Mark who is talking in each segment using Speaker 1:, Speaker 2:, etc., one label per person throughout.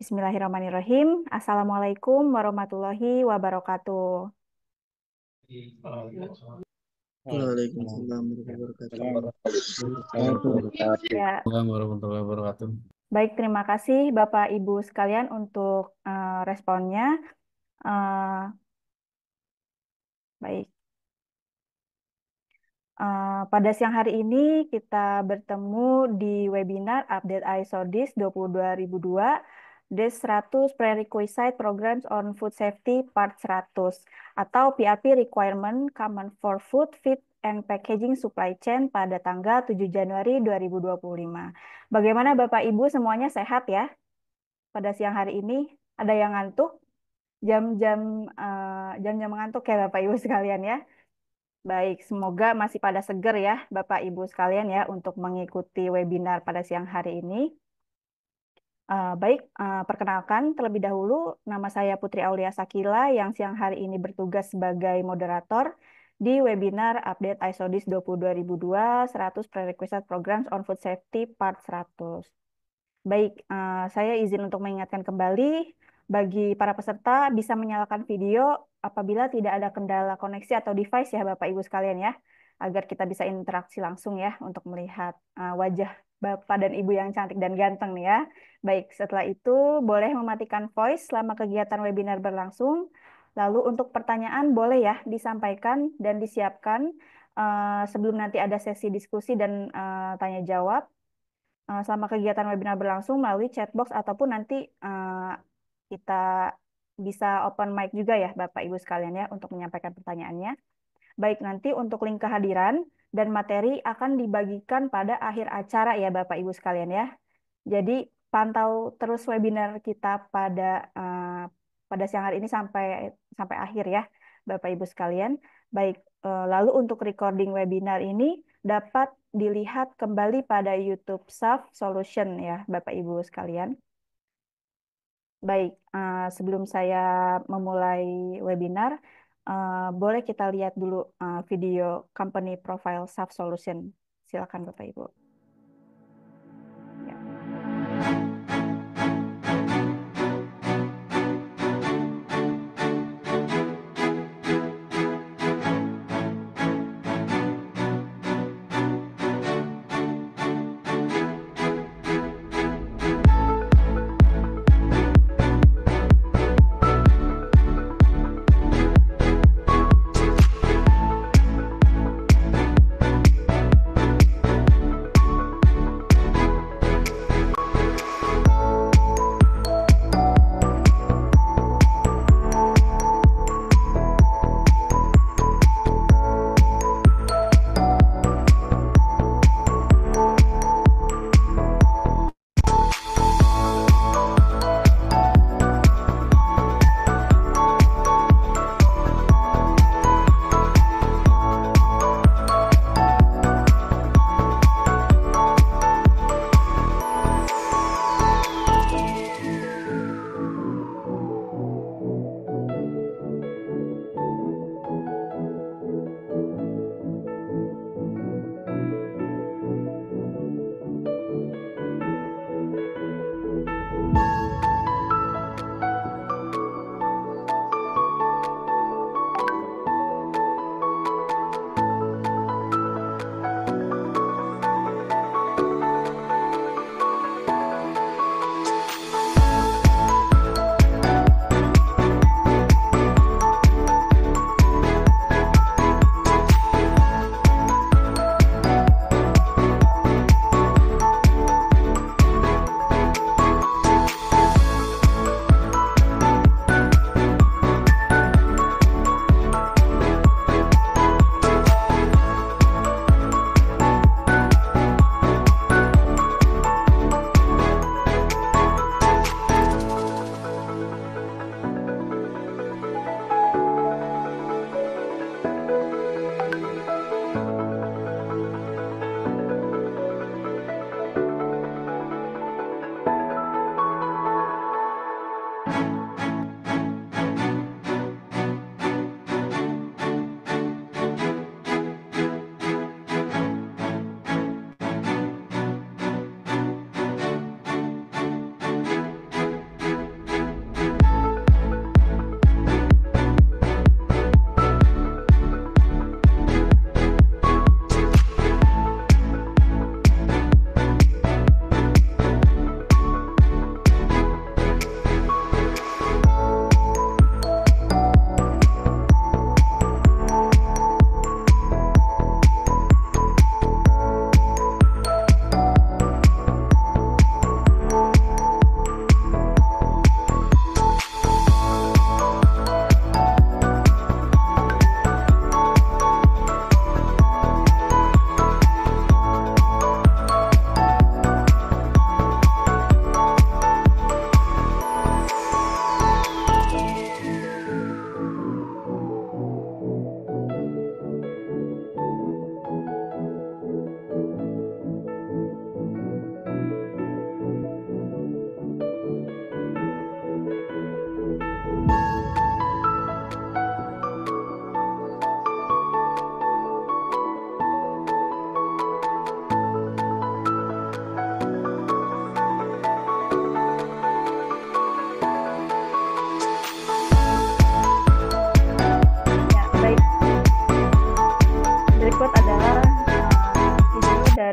Speaker 1: Bismillahirrahmanirrahim. Assalamualaikum warahmatullahi wabarakatuh.
Speaker 2: Waalaikumsalam warahmatullahi wabarakatuh.
Speaker 1: Ya,
Speaker 3: Assalamualaikum warahmatullahi wabarakatuh.
Speaker 1: baik, terima kasih Bapak Ibu sekalian untuk responnya. Eh, baik. Pada siang hari ini kita bertemu di webinar Update ISO DIS 22002, DIS 100 Prerequisite Programs on Food Safety Part 100 atau PRP Requirement Common for Food, Feed, and Packaging Supply Chain pada tanggal 7 Januari 2025. Bagaimana Bapak Ibu semuanya sehat ya? Pada siang hari ini ada yang ngantuk? Jam-jam jam-jam mengantuk ya Bapak Ibu sekalian ya? Baik, semoga masih pada seger ya Bapak Ibu sekalian ya untuk mengikuti webinar pada siang hari ini. Baik, perkenalkan terlebih dahulu nama saya Putri Aulia Sakila yang siang hari ini bertugas sebagai moderator di webinar Update ISO DIS 22002 100 Prerequisite Programs on Food Safety Part 100. Baik, saya izin untuk mengingatkan kembali bagi para peserta bisa menyalakan video apabila tidak ada kendala koneksi atau device ya Bapak Ibu sekalian ya, agar kita bisa interaksi langsung ya untuk melihat wajah Bapak dan Ibu yang cantik dan ganteng nih ya. Baik, setelah itu boleh mematikan voice selama kegiatan webinar berlangsung. Lalu untuk pertanyaan boleh ya disampaikan dan disiapkan sebelum nanti ada sesi diskusi dan tanya jawab selama kegiatan webinar berlangsung melalui chatbox ataupun nanti kita bisa open mic juga ya Bapak Ibu sekalian ya untuk menyampaikan pertanyaannya. Baik, nanti untuk link kehadiran dan materi akan dibagikan pada akhir acara ya Bapak Ibu sekalian ya. Jadi pantau terus webinar kita pada siang hari ini sampai sampai akhir ya Bapak Ibu sekalian. Baik, lalu untuk recording webinar ini dapat dilihat kembali pada YouTube SAF Solution ya Bapak Ibu sekalian. Baik, sebelum saya memulai webinar, boleh kita lihat dulu video company profile SAF Solution. Silakan Bapak Ibu. Ya.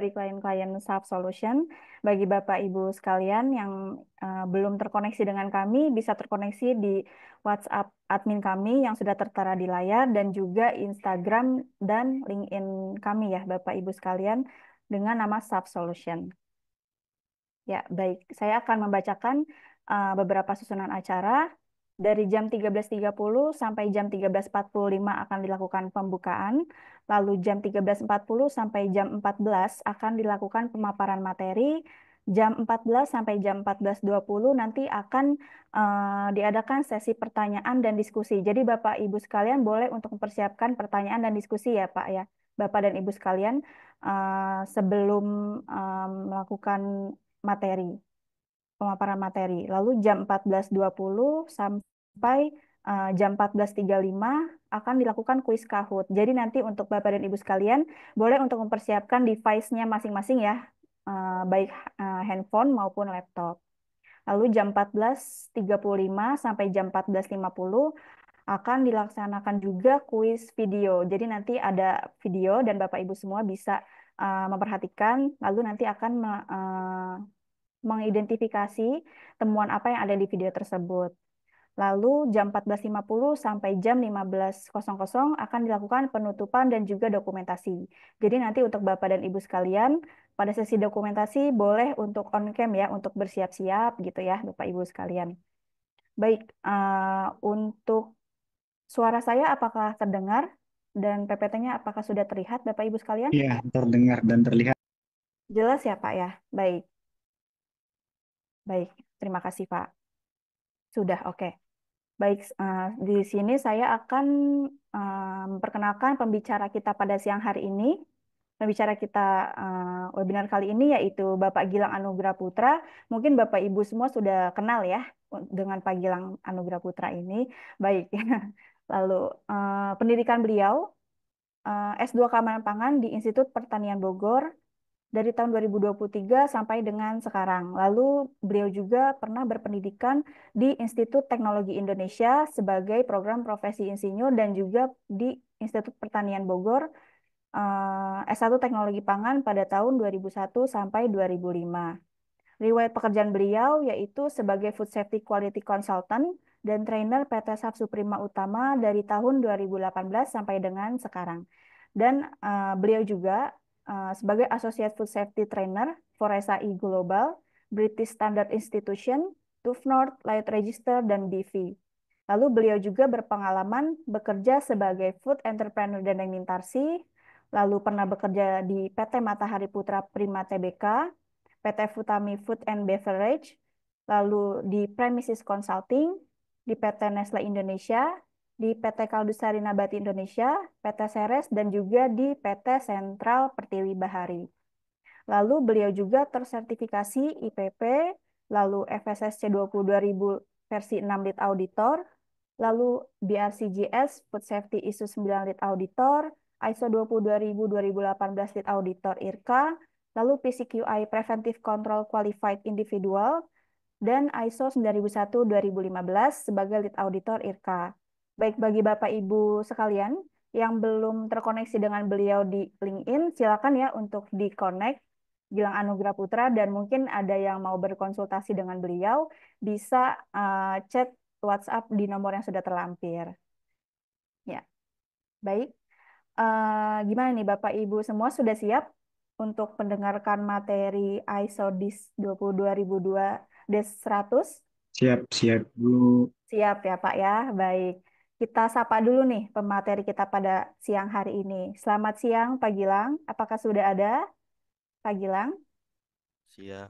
Speaker 1: dari klien-klien SAP Solution. Bagi Bapak Ibu sekalian yang belum terkoneksi dengan kami, bisa terkoneksi di WhatsApp admin kami yang sudah tertera di layar dan juga Instagram dan LinkedIn kami ya Bapak Ibu sekalian dengan nama SAP Solution. Ya, baik. Saya akan membacakan beberapa susunan acara. Dari jam 13.30 sampai jam 13.45 akan dilakukan pembukaan. Lalu jam 13.40 sampai jam 14 akan dilakukan pemaparan materi. Jam 14 sampai jam 14.20 nanti akan diadakan sesi pertanyaan dan diskusi. Jadi Bapak Ibu sekalian boleh untuk mempersiapkan pertanyaan dan diskusi ya Pak ya. Bapak dan Ibu sekalian sebelum melakukan materi, pemaparan materi. Lalu jam 14.20 sampai jam 14.35 akan dilakukan kuis Kahoot. Jadi nanti untuk Bapak dan Ibu sekalian boleh untuk mempersiapkan device-nya masing-masing ya, baik handphone maupun laptop. Lalu jam 14.35 sampai jam 14.50 akan dilaksanakan juga kuis video. Jadi nanti ada video dan Bapak Ibu semua bisa memperhatikan, lalu nanti akan mengidentifikasi temuan apa yang ada di video tersebut. Lalu jam 14.50 sampai jam 15.00 akan dilakukan penutupan dan juga dokumentasi. Jadi nanti untuk Bapak dan Ibu sekalian, pada sesi dokumentasi boleh untuk on cam ya, untuk bersiap-siap gitu ya Bapak Ibu sekalian. Baik, untuk suara saya apakah terdengar dan PPT-nya apakah sudah terlihat Bapak Ibu sekalian?
Speaker 2: Iya, terdengar dan terlihat.
Speaker 1: Jelas ya Pak ya? Baik, baik. Terima kasih Pak. Sudah, oke. Baik, di sini saya akan memperkenalkan pembicara kita pada siang hari ini. Pembicara kita webinar kali ini yaitu Bapak Gilang Anugrah Putra. Mungkin Bapak Ibu semua sudah kenal ya dengan Pak Gilang Anugrah Putra ini. Baik, lalu pendidikan beliau S2 Keamanan Pangan di Institut Pertanian Bogor dari tahun 2023 sampai dengan sekarang. Lalu beliau juga pernah berpendidikan di Institut Teknologi Indonesia sebagai program profesi insinyur dan juga di Institut Pertanian Bogor S1 Teknologi Pangan pada tahun 2001 sampai 2005. Riwayat pekerjaan beliau yaitu sebagai Food Safety Quality Consultant dan trainer PT Saf Suprema Utama dari tahun 2018 sampai dengan sekarang. Dan beliau juga sebagai Associate Food Safety Trainer for SAI Global, British Standard Institution, TÜV North, Light Register, dan BV. Lalu beliau juga berpengalaman bekerja sebagai Food Entrepreneur dan Mintarsi, lalu pernah bekerja di PT Matahari Putra Prima Tbk, PT Futami Food and Beverage, lalu di Premises Consulting, di PT Nestle Indonesia, di PT Kaldusari Nabati Indonesia, PT Ceres, dan juga di PT Sentral Pertiwi Bahari. Lalu beliau juga tersertifikasi IPP, lalu FSSC 22000 versi 6 lead auditor, lalu BRCGS Food Safety ISO 9 lead auditor, ISO 22000 2018 lead auditor IRCA, lalu PCQI Preventive Control Qualified Individual, dan ISO 9001 2015 sebagai lead auditor IRCA. Baik bagi Bapak Ibu sekalian yang belum terkoneksi dengan beliau di LinkedIn, silakan ya untuk di-connect Gilang Anugrah Putra dan mungkin ada yang mau berkonsultasi dengan beliau bisa chat WhatsApp di nomor yang sudah terlampir. Ya, baik. Gimana nih Bapak Ibu semua sudah siap untuk mendengarkan materi ISO DIS 22002 DES 100?
Speaker 2: Siap-siap dulu.
Speaker 1: Siap ya Pak ya, baik. Kita sapa dulu nih pemateri kita pada siang hari ini. Selamat siang Pak Gilang, apakah sudah ada Pak Gilang?
Speaker 3: Siap,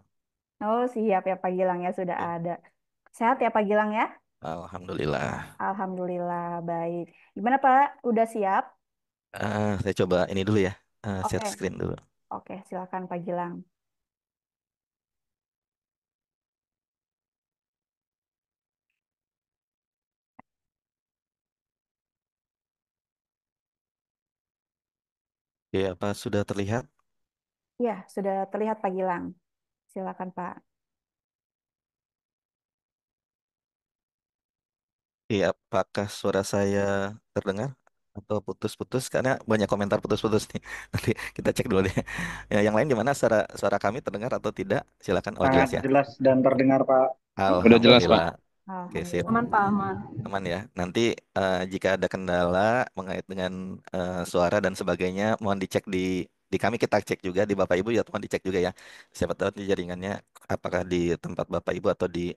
Speaker 1: Oh siap ya Pak Gilang ya sudah
Speaker 3: oke.
Speaker 1: ada. Sehat ya Pak Gilang ya?
Speaker 3: Alhamdulillah.
Speaker 1: Alhamdulillah baik. Gimana Pak? Udah siap?
Speaker 3: Saya coba ini dulu ya, share
Speaker 1: Oke,
Speaker 3: screen dulu.
Speaker 1: oke silakan Pak Gilang.
Speaker 3: Oke, apa sudah terlihat?
Speaker 1: Ya, sudah terlihat Pak Gilang. Silakan Pak.
Speaker 3: Oke, apakah suara saya terdengar? atau putus-putus karena banyak komentar putus-putus nih. Nanti kita cek dulu deh. Ya, yang lain gimana? Suara suara kami terdengar atau tidak? Silakan. Oh,
Speaker 2: Sangat
Speaker 3: jelas ya.
Speaker 2: jelas dan terdengar, Pak.
Speaker 4: Udah jelas, Pak.
Speaker 3: Alhamdulillah. Oke, sip.
Speaker 1: Alhamdulillah.
Speaker 5: Aman Pak, aman.
Speaker 3: Aman ya. Nanti jika ada kendala mengait dengan suara dan sebagainya, mohon dicek di kami, kita cek juga di Bapak Ibu ya, mohon dicek juga ya. Siapa tahu di jaringannya apakah di tempat Bapak Ibu atau di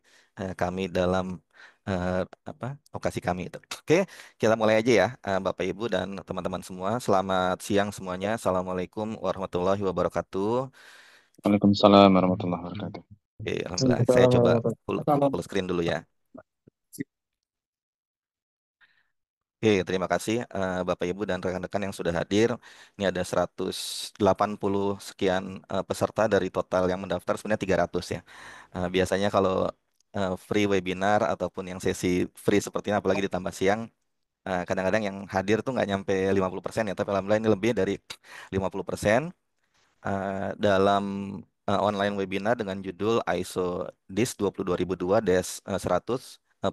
Speaker 3: kami dalam eh, apa lokasi kami itu. Oke, kita mulai aja ya, Bapak Ibu dan teman-teman semua. Selamat siang semuanya. Assalamualaikum warahmatullahi wabarakatuh.
Speaker 4: Waalaikumsalam warahmatullahi wabarakatuh.
Speaker 3: Oke, alhamdulillah. Saya coba full screen dulu ya. Oke, terima kasih Bapak Ibu dan rekan-rekan yang sudah hadir. Ini ada 180 sekian peserta dari total yang mendaftar, sebenarnya 300 ya. Biasanya kalau free webinar ataupun yang sesi free seperti ini, apalagi ditambah siang, kadang-kadang yang hadir tuh nggak nyampe 50% ya, tapi alhamdulillah ini lebih dari 50% dalam online webinar dengan judul ISO DIS 22002-100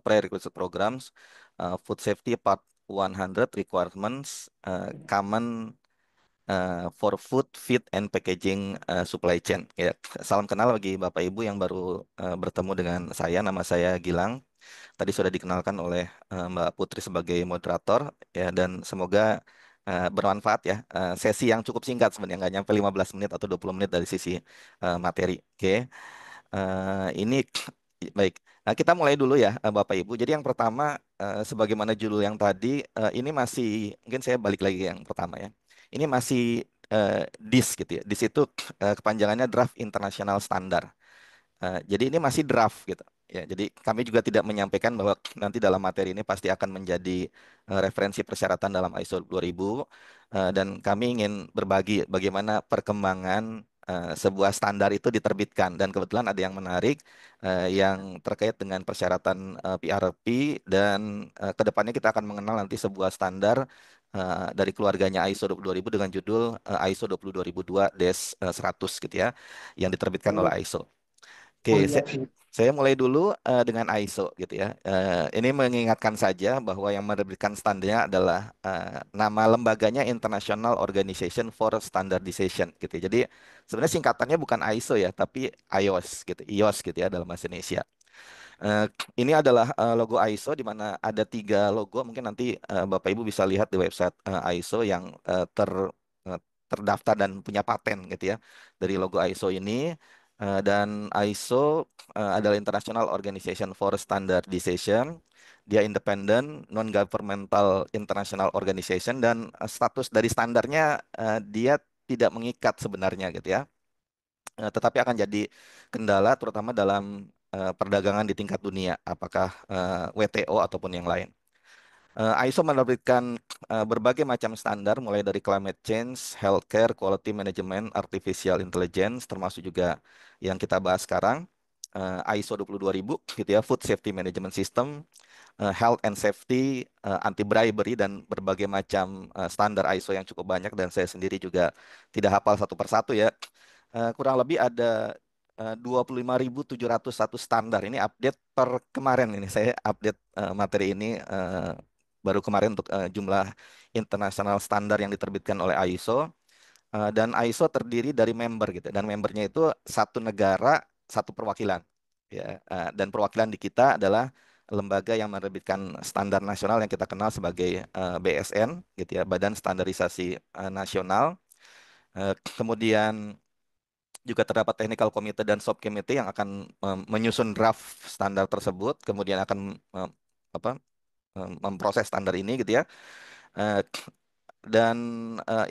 Speaker 3: Prerequisite Programs Food Safety Part 100 Requirements Common for Food, Feed, and Packaging Supply Chain. Ya, salam kenal bagi Bapak Ibu yang baru bertemu dengan saya. Nama saya Gilang. Tadi sudah dikenalkan oleh Mbak Putri sebagai moderator ya, dan semoga bermanfaat ya. Sesi yang cukup singkat sebenarnya, nggak nyampe 15 menit atau 20 menit dari sisi materi. Oke. Ini baik. Nah, kita mulai dulu ya, Bapak Ibu. Jadi yang pertama, sebagaimana judul yang tadi, ini masih, mungkin saya balik lagi yang pertama ya. Ini masih DIS gitu ya. DIS itu kepanjangannya Draft International Standard. Jadi ini masih draft gitu. Ya, jadi kami juga tidak menyampaikan bahwa nanti dalam materi ini pasti akan menjadi referensi persyaratan dalam ISO 2000 dan kami ingin berbagi bagaimana perkembangan sebuah standar itu diterbitkan dan kebetulan ada yang menarik yang terkait dengan persyaratan PRP dan kedepannya kita akan mengenal nanti sebuah standar dari keluarganya ISO 22000 dengan judul ISO 22002-100 gitu ya yang diterbitkan oleh ISO. Oke,
Speaker 2: Oh iya
Speaker 3: saya,
Speaker 2: sih.
Speaker 3: saya mulai dulu dengan ISO gitu ya. Ini mengingatkan saja bahwa yang menerbitkan standarnya adalah nama lembaganya International Organization for Standardization gitu ya. Jadi sebenarnya singkatannya bukan ISO ya, tapi IOS gitu, IOS gitu ya dalam bahasa Indonesia. Eh, ini adalah logo ISO di mana ada 3 logo. Mungkin nanti Bapak Ibu bisa lihat di website ISO yang eh, terdaftar dan punya paten gitu ya dari logo ISO ini. Dan ISO adalah International Organization for Standardization. Dia independen, non-governmental international organization dan status dari standarnya dia tidak mengikat sebenarnya gitu ya. Tetapi akan jadi kendala terutama dalam perdagangan di tingkat dunia, apakah WTO ataupun yang lain. ISO menerbitkan berbagai macam standar, mulai dari climate change, healthcare, quality management, artificial intelligence, termasuk juga yang kita bahas sekarang, ISO 22000, gitu ya, Food Safety Management System, health and safety, anti bribery dan berbagai macam standar ISO yang cukup banyak dan saya sendiri juga tidak hafal satu persatu ya. Kurang lebih ada 25.701 standar. Ini update per kemarin ini. Saya update materi ini baru kemarin untuk jumlah internasional standar yang diterbitkan oleh ISO. Dan ISO terdiri dari member gitu. Dan membernya itu satu negara, satu perwakilan. Ya, dan perwakilan di kita adalah lembaga yang menerbitkan standar nasional yang kita kenal sebagai BSN, gitu ya, Badan Standarisasi Nasional. Kemudian juga terdapat technical committee dan subcommittee yang akan menyusun draft standar tersebut, kemudian akan apa, memproses standar ini gitu ya. Eh, dan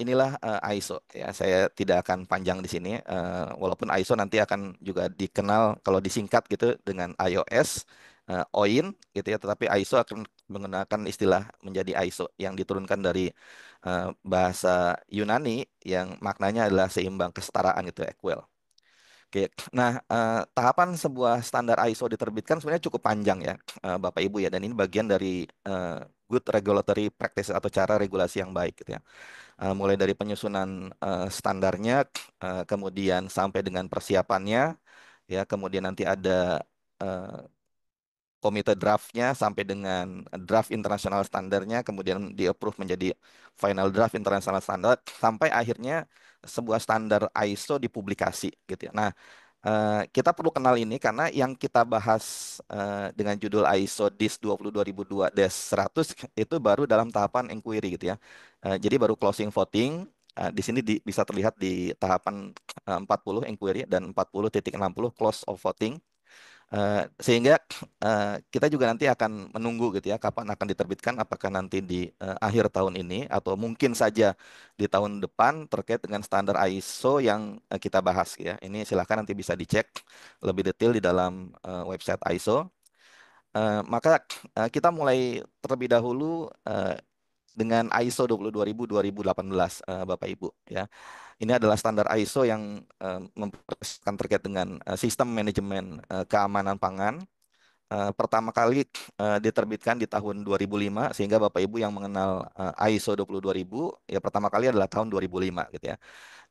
Speaker 3: inilah ISO ya. Saya tidak akan panjang di sini, walaupun ISO nanti akan juga dikenal kalau disingkat gitu dengan iOS, OIN gitu ya. Tetapi ISO akan menggunakan istilah menjadi ISO yang diturunkan dari bahasa Yunani yang maknanya adalah seimbang, kesetaraan gitu, equal. Oke, nah tahapan sebuah standar ISO diterbitkan sebenarnya cukup panjang ya, Bapak Ibu ya, dan ini bagian dari good regulatory practice atau cara regulasi yang baik gitu ya. Mulai dari penyusunan standarnya, kemudian sampai dengan persiapannya, ya, kemudian nanti ada komite draftnya sampai dengan draft internasional standarnya, kemudian di-approve menjadi final draft internasional standar, sampai akhirnya sebuah standar ISO dipublikasi gitu ya. Nah, kita perlu kenal ini karena yang kita bahas dengan judul ISO DIS 22022-100 itu baru dalam tahapan inquiry gitu ya. Jadi baru closing voting. Di sini bisa terlihat di tahapan 40 inquiry dan 40.60 close of voting. Sehingga kita juga nanti akan menunggu gitu ya kapan akan diterbitkan, apakah nanti di akhir tahun ini atau mungkin saja di tahun depan terkait dengan standar ISO yang kita bahas ya. Ini silakan nanti bisa dicek lebih detail di dalam website ISO. Maka kita mulai terlebih dahulu dengan ISO 22000-2018 Bapak Ibu ya. Ini adalah standar ISO yang memperhatikan terkait dengan sistem manajemen keamanan pangan. Pertama kali diterbitkan di tahun 2005, sehingga Bapak Ibu yang mengenal ISO 22000 ya pertama kali adalah tahun 2005 gitu ya.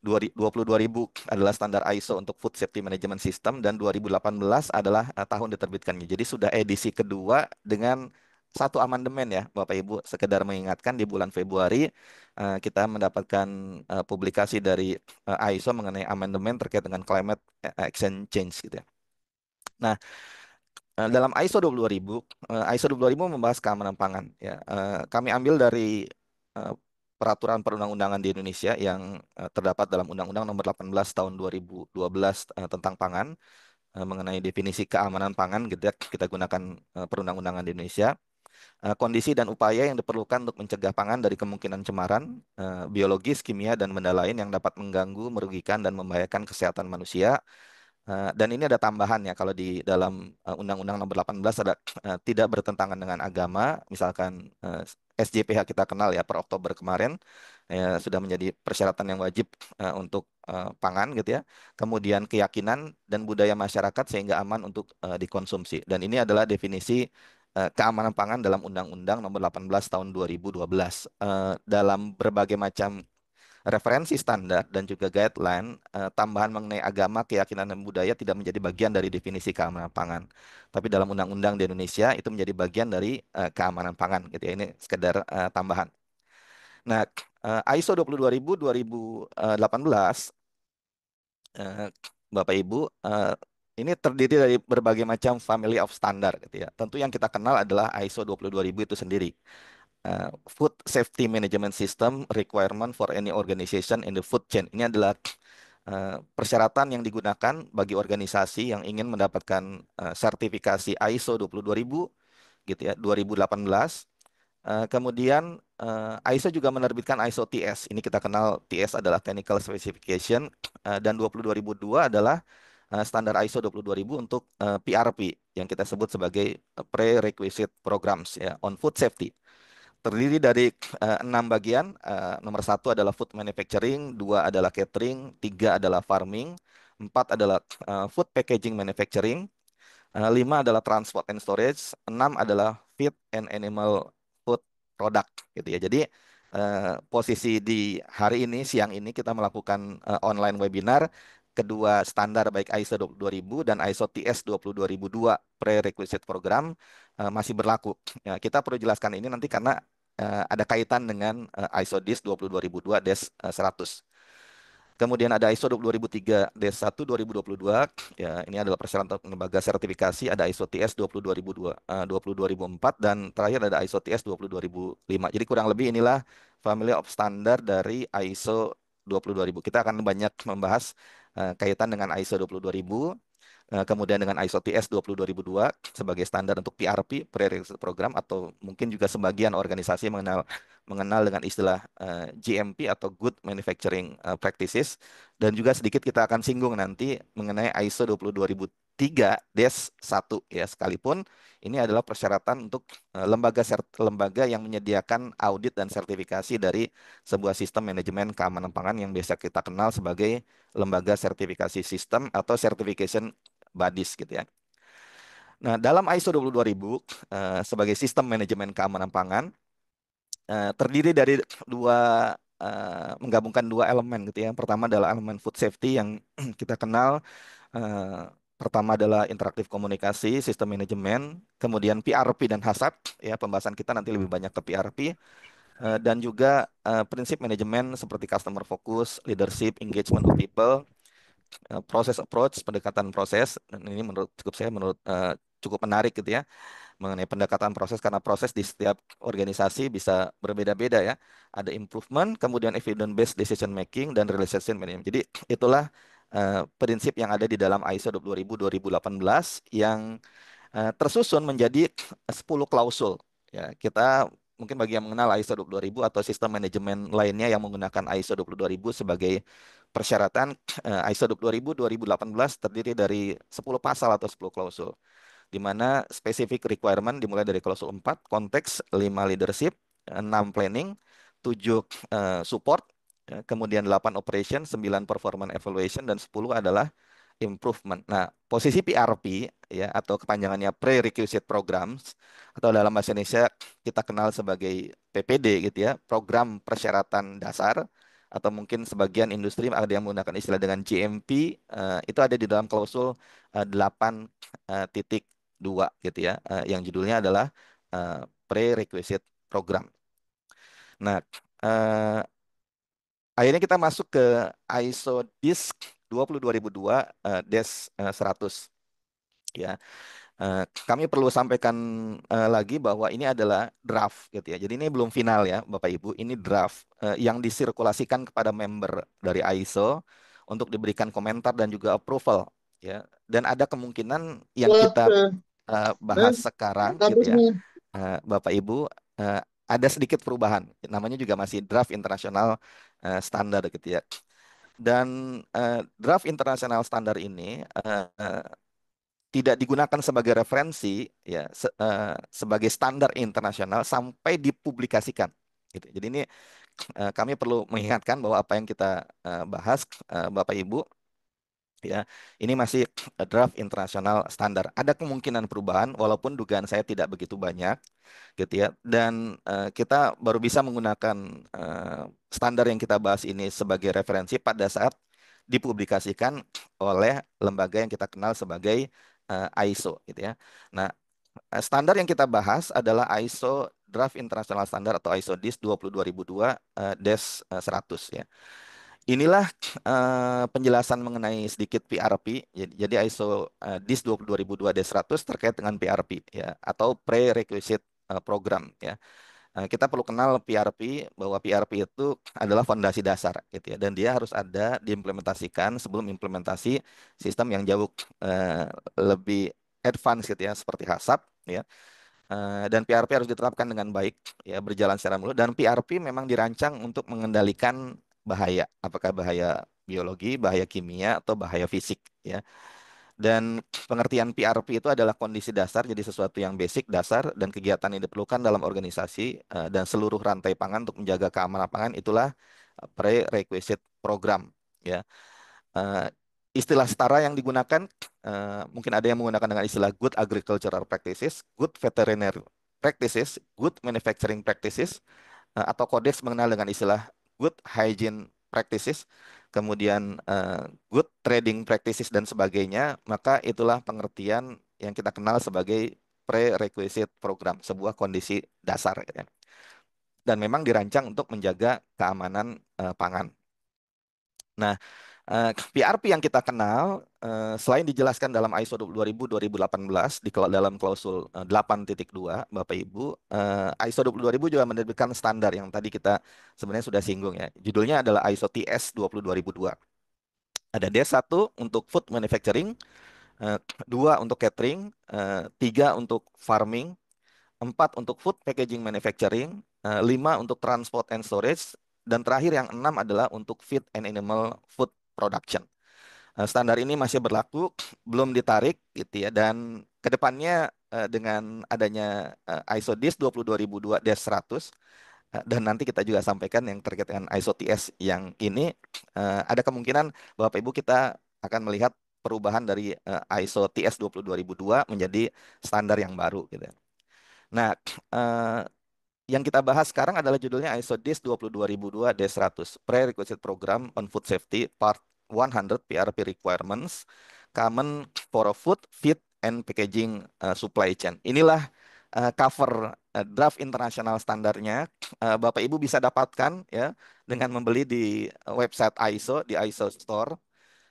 Speaker 3: 22000 adalah standar ISO untuk Food Safety Management System dan 2018 adalah tahun diterbitkannya. Jadi sudah edisi kedua dengan satu amandemen ya Bapak Ibu. Sekedar mengingatkan di bulan Februari kita mendapatkan publikasi dari ISO mengenai amandemen terkait dengan climate action change gitu ya. Nah, dalam ISO 22000, ISO 22000 membahas keamanan pangan. Ya, kami ambil dari eh, peraturan perundang-undangan di Indonesia yang terdapat dalam Undang-Undang Nomor 18 Tahun 2012 tentang pangan mengenai definisi keamanan pangan. Gitu ya. Kita gunakan perundang-undangan di Indonesia. Kondisi dan upaya yang diperlukan untuk mencegah pangan dari kemungkinan cemaran biologis, kimia, dan benda lain yang dapat mengganggu, merugikan, dan membahayakan kesehatan manusia. Dan ini ada tambahan ya, kalau di dalam Undang-Undang Nomor 18 ada tidak bertentangan dengan agama, misalkan SJPH kita kenal ya per Oktober kemarin sudah menjadi persyaratan yang wajib untuk pangan gitu ya. Kemudian keyakinan dan budaya masyarakat sehingga aman untuk dikonsumsi. Dan ini adalah definisi keamanan pangan dalam Undang-Undang Nomor 18 Tahun 2012. Dalam berbagai macam referensi standar dan juga guideline, tambahan mengenai agama, keyakinan, dan budaya tidak menjadi bagian dari definisi keamanan pangan. Tapi dalam undang-undang di Indonesia itu menjadi bagian dari keamanan pangan gitu ya. Ini sekedar tambahan. Nah, ISO 22000 2018 Bapak Ibu ini terdiri dari berbagai macam family of standard gitu ya. Tentu yang kita kenal adalah ISO 22000 itu sendiri. Food Safety Management System requirement for any organization in the food chain. Ini adalah persyaratan yang digunakan bagi organisasi yang ingin mendapatkan sertifikasi ISO 22000 gitu ya, 2018. Kemudian ISO juga menerbitkan ISO TS. Ini kita kenal TS adalah Technical Specification dan 22002 adalah standar ISO 22000 untuk PRP yang kita sebut sebagai Prerequisite Programs ya on Food Safety. Terdiri dari 6 bagian. Nomor 1 adalah food manufacturing, 2 adalah catering, 3 adalah farming, 4 adalah food packaging manufacturing, 5 adalah transport and storage, 6 adalah feed and animal food product gitu ya. Jadi posisi di hari ini, siang ini kita melakukan online webinar kedua standar baik ISO 22000 dan ISO TS 22002 prerequisite program masih berlaku. Ya, kita perlu jelaskan ini nanti karena ada kaitan dengan ISO DIS 22002-100. Kemudian ada ISO 20003-1 2022. Ya, ini adalah persyaratan untuk lembaga sertifikasi. Ada ISO TS 22002, 20004 dan terakhir ada ISO TS 20005. Jadi kurang lebih inilah family of standard dari ISO 22000. Kita akan banyak membahas kaitan dengan ISO 22000. Kemudian dengan ISO TS 20002 sebagai standar untuk PRP, Prerequisite Program, atau mungkin juga sebagian organisasi mengenal dengan istilah GMP atau Good Manufacturing Practices. Dan juga sedikit kita akan singgung nanti mengenai ISO 20003-1 ya, sekalipun ini adalah persyaratan untuk lembaga yang menyediakan audit dan sertifikasi dari sebuah sistem manajemen keamanan pangan yang biasa kita kenal sebagai lembaga sertifikasi sistem atau certification bodies gitu ya. Nah, dalam ISO 22000 sebagai sistem manajemen keamanan pangan terdiri dari menggabungkan dua elemen gitu ya. Yang pertama adalah elemen food safety yang kita kenal Pertama adalah interaktif komunikasi, sistem manajemen, kemudian PRP dan HACCP, ya pembahasan kita nanti lebih banyak ke PRP, dan juga prinsip manajemen seperti customer focus, leadership, engagement of people, proses approach, pendekatan proses, dan ini menurut cukup menarik gitu ya, mengenai pendekatan proses karena proses di setiap organisasi bisa berbeda-beda ya. Ada improvement, kemudian evidence based decision making dan relationship management. Jadi itulah prinsip yang ada di dalam ISO 20000-2018 yang tersusun menjadi 10 klausul. Ya, kita mungkin bagi yang mengenal ISO 22000 atau sistem manajemen lainnya yang menggunakan ISO 22000 sebagai persyaratan, ISO 20000-2018 terdiri dari 10 pasal atau 10 klausul, di mana specific requirement dimulai dari klausul 4, konteks, 5 leadership, 6 planning, 7 support, kemudian 8 operation, 9 performance evaluation, dan 10 adalah improvement. Nah, posisi PRP ya atau kepanjangannya Prerequisite Programs atau dalam bahasa Indonesia kita kenal sebagai PPD gitu ya, program persyaratan dasar, atau mungkin sebagian industri ada yang menggunakan istilah dengan GMP, itu ada di dalam klausul 8.2 gitu ya, yang judulnya adalah Prerequisite Program. Nah, eh, akhirnya kita masuk ke ISO DISC 22002 -100 ya. Kami perlu sampaikan lagi bahwa ini adalah draft gitu ya. Jadi ini belum final ya, Bapak Ibu. Ini draft yang disirkulasikan kepada member dari ISO untuk diberikan komentar dan juga approval ya. Dan ada kemungkinan yang kita bahas sekarang gitu ya, Bapak Ibu, ada sedikit perubahan. Namanya juga masih draft internasional standar gitu ya. Dan draft internasional standar ini tidak digunakan sebagai referensi ya, sebagai standar internasional sampai dipublikasikan gitu. Jadi ini kami perlu mengingatkan bahwa apa yang kita bahas, Bapak Ibu ya, ini masih draft internasional standar. Ada kemungkinan perubahan walaupun dugaan saya tidak begitu banyak gitu ya. Dan kita baru bisa menggunakan standar yang kita bahas ini sebagai referensi pada saat dipublikasikan oleh lembaga yang kita kenal sebagai ISO gitu ya. Nah, standar yang kita bahas adalah ISO Draft International Standard atau ISO DIS 22002 -100 ya. Inilah penjelasan mengenai sedikit PRP. Jadi ISO DIS 22002-100 terkait dengan PRP ya, atau Prerequisite Program ya. Kita perlu kenal PRP, bahwa PRP itu adalah fondasi dasar gitu ya, dan dia harus ada diimplementasikan sebelum implementasi sistem yang jauh lebih advance gitu ya, seperti HACCP ya. Dan PRP harus diterapkan dengan baik ya, berjalan secara mulus, dan PRP memang dirancang untuk mengendalikan bahaya, apakah bahaya biologi, bahaya kimia, atau bahaya fisik ya. Dan pengertian PRP itu adalah kondisi dasar, jadi sesuatu yang basic, dasar, dan kegiatan yang diperlukan dalam organisasi dan seluruh rantai pangan untuk menjaga keamanan pangan, itulah prerequisite program ya. Eh, Istilah setara yang digunakan, mungkin ada yang menggunakan dengan istilah good agricultural practices, good veterinary practices, good manufacturing practices, atau kodeks mengenal dengan istilah good hygiene practices, kemudian good trading practices dan sebagainya. Maka itulah pengertian yang kita kenal sebagai prerequisite program, sebuah kondisi dasar ya. Dan memang dirancang untuk menjaga keamanan pangan. Nah, PRP yang kita kenal, selain dijelaskan dalam ISO 2000-2018 dalam klausul 8.2, Bapak Ibu, ISO 22000 juga menerbitkan standar yang tadi kita sebenarnya sudah singgung ya. Judulnya adalah ISO TS 20002. Ada D1 untuk food manufacturing, 2 untuk catering, 3 untuk farming, 4 untuk food packaging manufacturing, 5 untuk transport and storage, dan terakhir yang 6 adalah untuk feed and animal food production. Standar ini masih berlaku, belum ditarik gitu ya, dan kedepannya dengan adanya ISO DIS 22002-100, dan nanti kita juga sampaikan yang terkait dengan ISO TS yang ini, ada kemungkinan Bapak Ibu kita akan melihat perubahan dari ISO TS 22002 menjadi standar yang baru gitu. Nah, yang kita bahas sekarang adalah judulnya ISO DIS 22002-100 Prerequisite Program on Food Safety Part 100 PRP Requirements. Common for Food, Feed, and Packaging Supply Chain. Inilah cover draft internasional standarnya. Bapak Ibu bisa dapatkan ya dengan membeli di website ISO di ISO Store.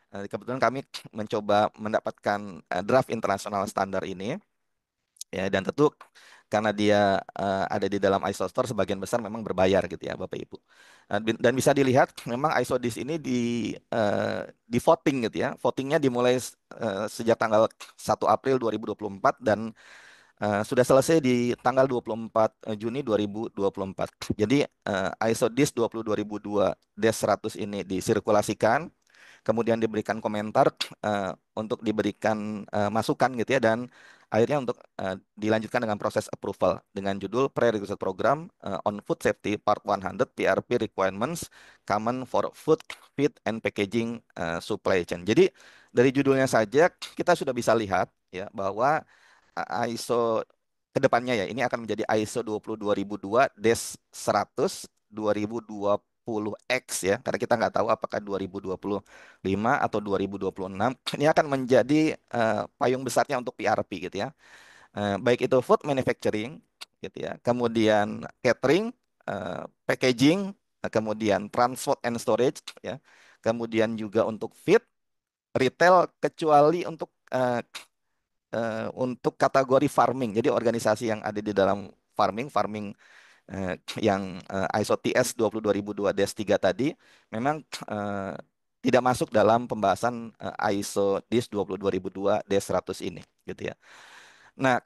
Speaker 3: Kebetulan kami mencoba mendapatkan draft internasional standar ini. Ya, dan tentu karena dia ada di dalam ISO Store, sebagian besar memang berbayar gitu ya Bapak Ibu. Dan bisa dilihat memang ISO DIS ini di voting gitu ya. Votingnya dimulai sejak tanggal 1 April 2024 dan sudah selesai di tanggal 24 Juni 2024. Jadi ISO DIS 20022-100 ini disirkulasikan, kemudian diberikan komentar untuk diberikan masukan gitu ya, dan akhirnya untuk dilanjutkan dengan proses approval dengan judul Prerequisite Program on Food Safety Part 100 PRP Requirements Common for Food, Feed, and Packaging Supply Chain. Jadi dari judulnya saja kita sudah bisa lihat ya bahwa ISO kedepannya ya ini akan menjadi ISO 22002-100 2020X ya, karena kita nggak tahu apakah 2025 atau 2026 ini akan menjadi payung besarnya untuk PRP gitu ya. Baik itu food manufacturing gitu ya, kemudian catering, packaging, kemudian transport and storage ya, kemudian juga untuk feed, retail, kecuali untuk kategori farming. Jadi organisasi yang ada di dalam farming yang ISO TS 22002-3 tadi memang tidak masuk dalam pembahasan ISO DIS 22002-100 ini gitu ya. Nah,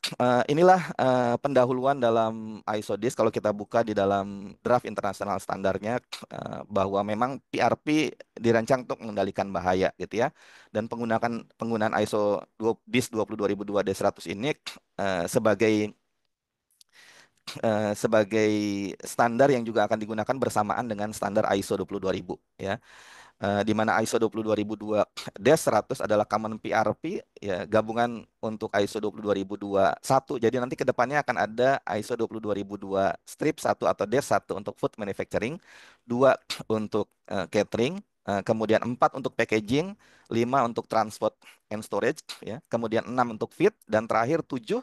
Speaker 3: inilah pendahuluan dalam ISO DIS. Kalau kita buka di dalam draft internasional standarnya bahwa memang PRP dirancang untuk mengendalikan bahaya gitu ya. Dan penggunaan ISO DIS 22002-100 ini sebagai standar yang juga akan digunakan bersamaan dengan standar ISO 22000 ya. Di mana ISO 22002-100 adalah common PRP ya, gabungan untuk ISO 22001. Jadi nanti ke depannya akan ada ISO 22002-1 atau -1 untuk food manufacturing, 2 untuk catering, kemudian 4 untuk packaging, 5 untuk transport and storage ya, kemudian 6 untuk feed, dan terakhir 7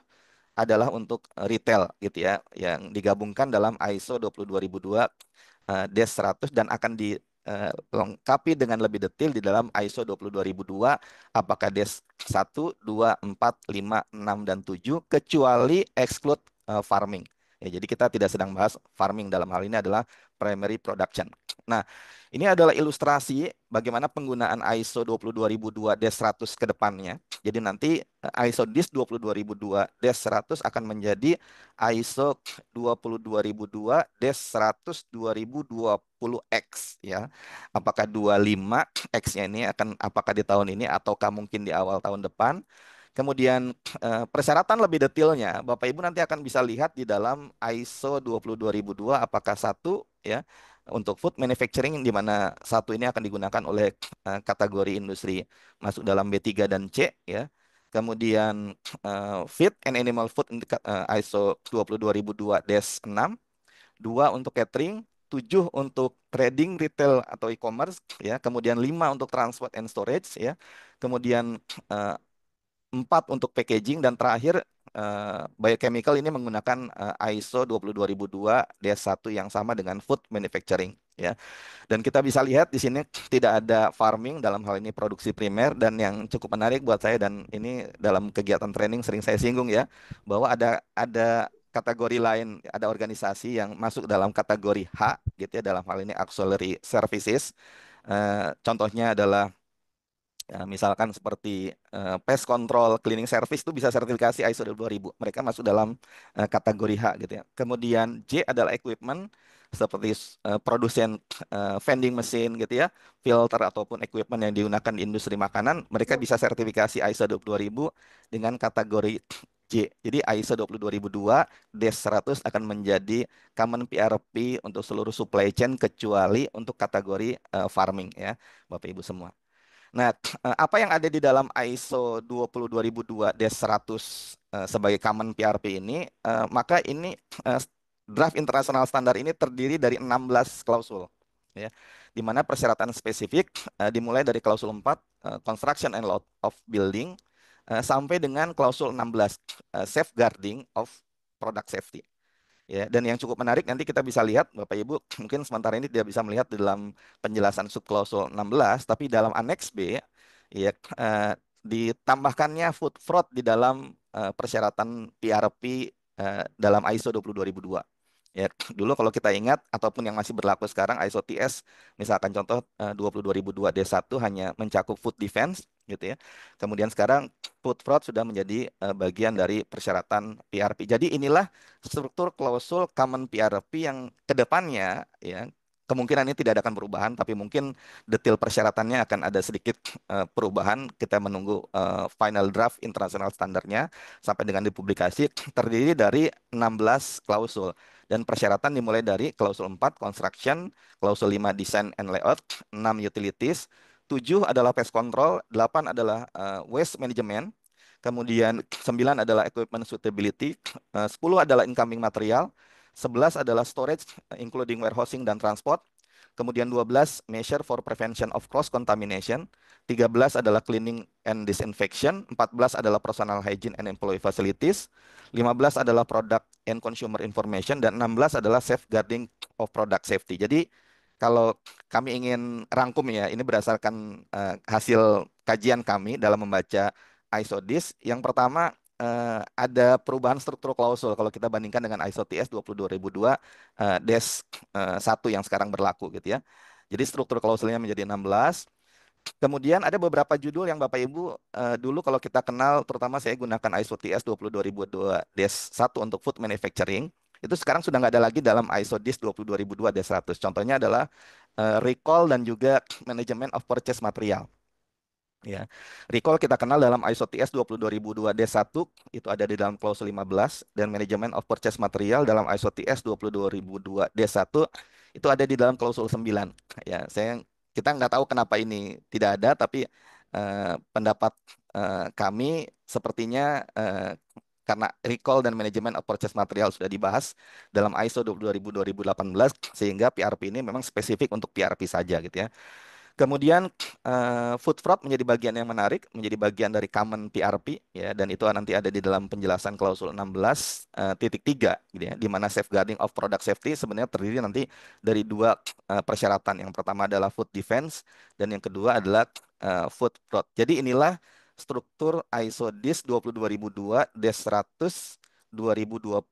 Speaker 3: adalah untuk retail gitu ya, yang digabungkan dalam ISO 22002-100 dan akan dilengkapi dengan lebih detail di dalam ISO 22002 apakah DES 1, 2, 4, 5, 6, dan 7 kecuali exclude farming. Ya, jadi kita tidak sedang bahas farming, dalam hal ini adalah primary production. Nah, ini adalah ilustrasi bagaimana penggunaan ISO 22002-100 ke depannya. Jadi nanti ISO DIS 22002-100 akan menjadi ISO 22002-100 2020X ya. Apakah 25X-nya ini apakah di tahun ini ataukah mungkin di awal tahun depan. Kemudian persyaratan lebih detailnya Bapak Ibu nanti akan bisa lihat di dalam ISO 22002 apakah satu ya untuk food manufacturing, di mana satu ini akan digunakan oleh kategori industri masuk dalam B3 dan C ya. Kemudian feed and animal food ISO 22002-6, 2 untuk catering, 7 untuk trading, retail atau e-commerce ya, kemudian 5 untuk transport and storage ya, kemudian 4 untuk packaging, dan terakhir biochemical ini menggunakan ISO 22002-1 yang sama dengan food manufacturing ya. Dan kita bisa lihat di sini tidak ada farming, dalam hal ini produksi primer, dan yang cukup menarik buat saya, dan ini dalam kegiatan training sering saya singgung ya, bahwa ada kategori lain, ada organisasi yang masuk dalam kategori H gitu ya, dalam hal ini auxiliary services. Contohnya adalah misalkan seperti pest control, cleaning service itu bisa sertifikasi ISO 2000. Mereka masuk dalam kategori H gitu ya. Kemudian J adalah equipment seperti produsen vending machine gitu ya, filter ataupun equipment yang digunakan di industri makanan, mereka bisa sertifikasi ISO 22000 dengan kategori J. Jadi ISO 22002-100 akan menjadi common PRP untuk seluruh supply chain kecuali untuk kategori farming ya, Bapak Ibu semua. Nah, apa yang ada di dalam ISO 22002-100 sebagai common PRP ini, maka ini draft internasional standar ini terdiri dari 16 klausul. Ya. di mana persyaratan spesifik dimulai dari klausul 4, construction and layout of building, sampai dengan klausul 16, safeguarding of product safety. Ya, dan yang cukup menarik nanti kita bisa lihat Bapak Ibu, mungkin sementara ini tidak bisa melihat di dalam penjelasan subklausul 16, tapi dalam aneks B ya ditambahkannya food fraud di dalam persyaratan PRP dalam ISO 22002. Ya, dulu kalau kita ingat ataupun yang masih berlaku sekarang ISO TS misalkan contoh 22002 D1 hanya mencakup food defense gitu ya. Kemudian sekarang food fraud sudah menjadi bagian dari persyaratan PRP. Jadi inilah struktur klausul common PRP yang kedepannya ya kemungkinan ini tidak akan perubahan, tapi mungkin detail persyaratannya akan ada sedikit perubahan. Kita menunggu final draft internasional standarnya sampai dengan dipublikasi, terdiri dari 16 klausul. Dan persyaratan dimulai dari klausul 4 construction, klausul 5 design and layout, 6 utilities, 7 adalah pest control, 8 adalah waste management, kemudian 9 adalah equipment suitability, 10 adalah incoming material, 11 adalah storage including warehousing dan transport, kemudian 12 measure for prevention of cross contamination, 13 adalah cleaning and disinfection, 14 adalah personal hygiene and employee facilities, 15 adalah product and consumer information, dan 16 adalah safeguarding of product safety. Jadi kalau kami ingin rangkum ya, ini berdasarkan hasil kajian kami dalam membaca ISO DIS. Yang pertama ada perubahan struktur klausul kalau kita bandingkan dengan ISO TS 22002 DES 1 yang sekarang berlaku gitu ya. Jadi struktur klausulnya menjadi 16. Kemudian ada beberapa judul yang Bapak Ibu dulu kalau kita kenal, terutama saya gunakan ISO TS 22002 DES 1 untuk food manufacturing. Itu sekarang sudah nggak ada lagi dalam ISO DIS 22002 DES 100. Contohnya adalah recall dan juga management of purchase material. Ya, recall kita kenal dalam ISO TS 22002 D1 itu ada di dalam klausul 15, dan management of purchase material dalam ISO TS 22002 D1 itu ada di dalam klausul 9. Ya, kita nggak tahu kenapa ini tidak ada, tapi pendapat kami sepertinya karena recall dan management of purchase material sudah dibahas dalam ISO 2018, sehingga PRP ini memang spesifik untuk PRP saja gitu ya. Kemudian food fraud menjadi bagian yang menarik, menjadi bagian dari common PRP ya, dan itu nanti ada di dalam penjelasan klausul 16.3 gitu ya, di mana safeguarding of product safety sebenarnya terdiri nanti dari dua persyaratan. Yang pertama adalah food defense dan yang kedua adalah food fraud. Jadi inilah struktur ISO DIS 22002 DES 100 2020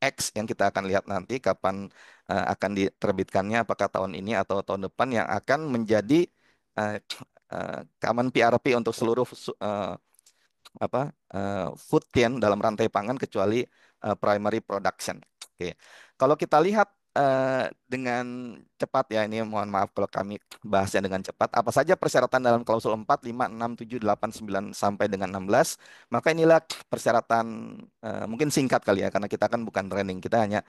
Speaker 3: X yang kita akan lihat nanti kapan akan diterbitkannya, apakah tahun ini atau tahun depan, yang akan menjadi common PRP untuk seluruh food chain dalam rantai pangan kecuali primary production. Oke, kalau kita lihat dengan cepat ya, ini mohon maaf kalau kami bahasnya dengan cepat. Apa saja persyaratan dalam klausul 4, 5, 6, 7, 8, 9 sampai dengan 16. Maka inilah persyaratan mungkin singkat kali ya, karena kita kan bukan training, kita hanya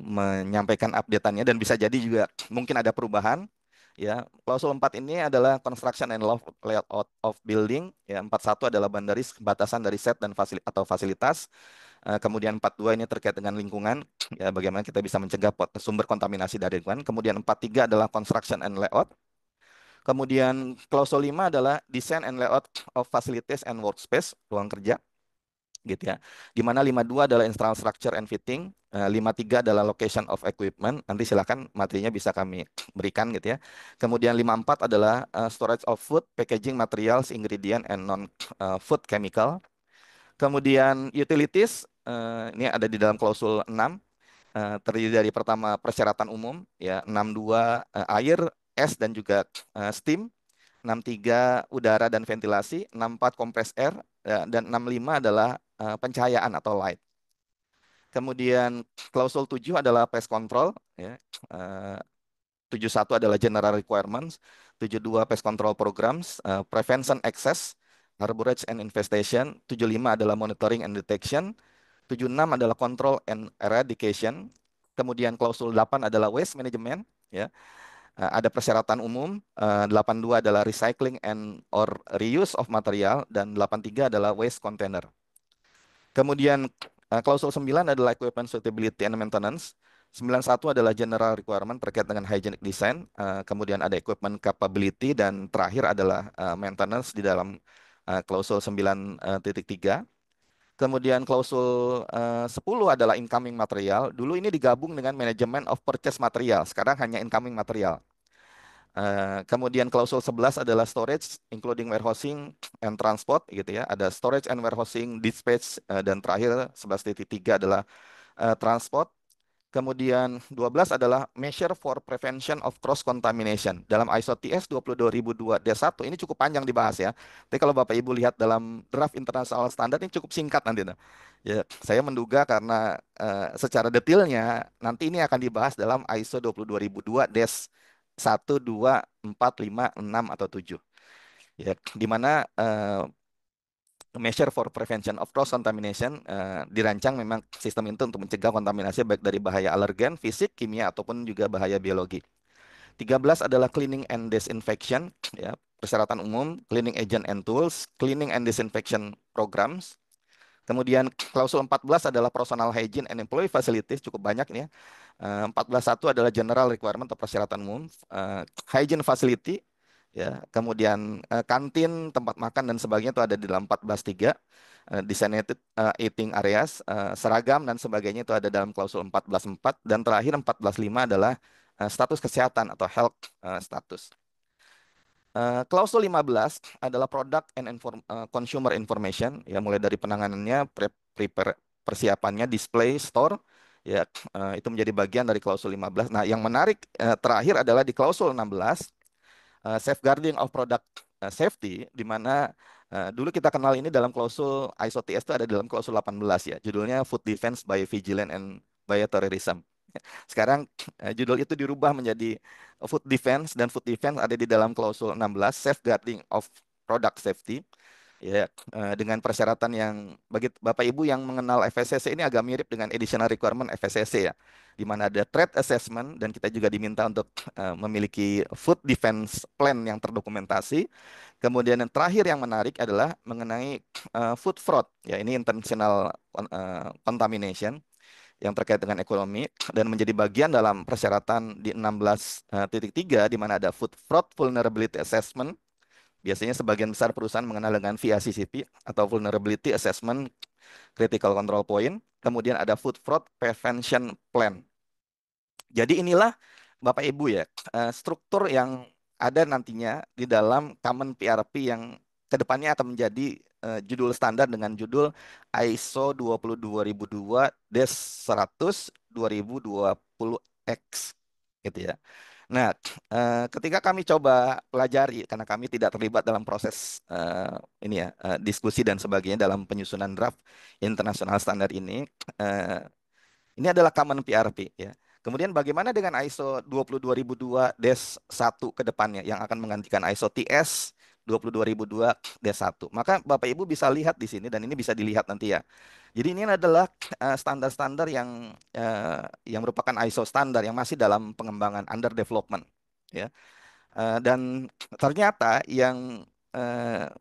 Speaker 3: menyampaikan update-annya, dan bisa jadi juga mungkin ada perubahan. Ya, klausul 4 ini adalah construction and layout of building. Ya, 41 adalah boundaries, batasan dari set dan fasilitas. Kemudian 42 ini terkait dengan lingkungan, ya, bagaimana kita bisa mencegah sumber kontaminasi dari lingkungan. Kemudian 43 adalah construction and layout. Kemudian klausul 5 adalah design and layout of facilities and workspace, ruang kerja gitu ya. Di mana 52 adalah internal structure and fitting, 53 adalah location of equipment. Nanti silakan materinya bisa kami berikan gitu ya. Kemudian 54 adalah storage of food, packaging materials, ingredient and non food chemical. Kemudian utilities ini ada di dalam klausul 6, terdiri dari pertama persyaratan umum ya, 62 air, es dan juga steam, 63 udara dan ventilasi, 64 compressed air, dan 65 adalah pencahayaan atau light. Kemudian klausul 7 adalah pest control ya. 71 adalah general requirements, 72 pest control programs, prevention access, harborage and infestation, 75 adalah monitoring and detection, 76 adalah control and eradication. Kemudian klausul 8 adalah waste management ya. Ada persyaratan umum, 82 adalah recycling and or reuse of material, dan 83 adalah waste container. Kemudian Klausul 9 adalah equipment suitability and maintenance. 91 adalah general requirement terkait dengan hygienic design. Kemudian ada equipment capability dan terakhir adalah maintenance di dalam klausul 9.3. Kemudian klausul 10 adalah incoming material. Dulu ini digabung dengan management of purchase material. Sekarang hanya incoming material. Kemudian klausul 11 adalah storage, including warehousing and transport, gitu ya. Ada storage and warehousing, dispatch, dan terakhir 11.3 adalah transport. Kemudian 12 adalah measure for prevention of cross contamination. Dalam ISO TS 22002-1 ini cukup panjang dibahas ya. Tapi kalau Bapak Ibu lihat dalam draft internasional standar ini cukup singkat nanti. Ya, saya menduga karena secara detailnya nanti ini akan dibahas dalam ISO 22002-1, 2, 4, 5, 6 atau 7. Ya, di mana measure for prevention of cross contamination dirancang memang sistem itu untuk mencegah kontaminasi baik dari bahaya alergen, fisik, kimia ataupun juga bahaya biologi. 13 adalah cleaning and disinfection, ya, persyaratan umum, cleaning agent and tools, cleaning and disinfection programs. Kemudian klausul 14 adalah personal hygiene and employee facilities, cukup banyak nih ya. 14.1 adalah general requirement atau persyaratan umum, hygiene facility, ya, kemudian kantin, tempat makan dan sebagainya itu ada di dalam 14.3. Designated eating areas, seragam dan sebagainya itu ada dalam klausul 14.4, dan terakhir 14.5 adalah status kesehatan atau health status. Klausul 15 adalah product and consumer information, ya, mulai dari penanganannya, persiapannya, display, store, ya, itu menjadi bagian dari klausul 15. Nah, yang menarik terakhir adalah di klausul 16, safeguarding of product safety, di mana dulu kita kenal ini dalam klausul ISO TS itu ada dalam klausul 18 ya, judulnya Food Defense by Vigilance and Bioterrorism. Sekarang judul itu dirubah menjadi Food Defense, dan Food Defense ada di dalam klausul 16, Safeguarding of Product Safety. Ya, dengan persyaratan yang bagi Bapak Ibu yang mengenal FSSC ini agak mirip dengan additional requirement FSSC ya, di mana ada threat assessment dan kita juga diminta untuk memiliki food defense plan yang terdokumentasi. Kemudian yang terakhir yang menarik adalah mengenai food fraud, ya, ini intentional contamination yang terkait dengan ekonomi dan menjadi bagian dalam persyaratan di 16.3 di mana ada food fraud vulnerability assessment. Biasanya sebagian besar perusahaan mengenal dengan VACCP atau Vulnerability Assessment Critical Control Point. Kemudian ada Food Fraud Prevention Plan. Jadi inilah Bapak Ibu ya, struktur yang ada nantinya di dalam Common PRP yang kedepannya akan menjadi judul standar dengan judul ISO 22002-100 2020X gitu ya. Nah, ketika kami coba pelajari, karena kami tidak terlibat dalam proses ini ya, diskusi dan sebagainya dalam penyusunan draft internasional standar ini adalah common PRP ya. Kemudian bagaimana dengan ISO 22002-1 ke depannya yang akan menggantikan ISO TS 22002-1. Maka Bapak Ibu bisa lihat di sini dan ini bisa dilihat nanti ya. Jadi ini adalah standar-standar yang merupakan ISO standar yang masih dalam pengembangan, under development ya. Dan ternyata yang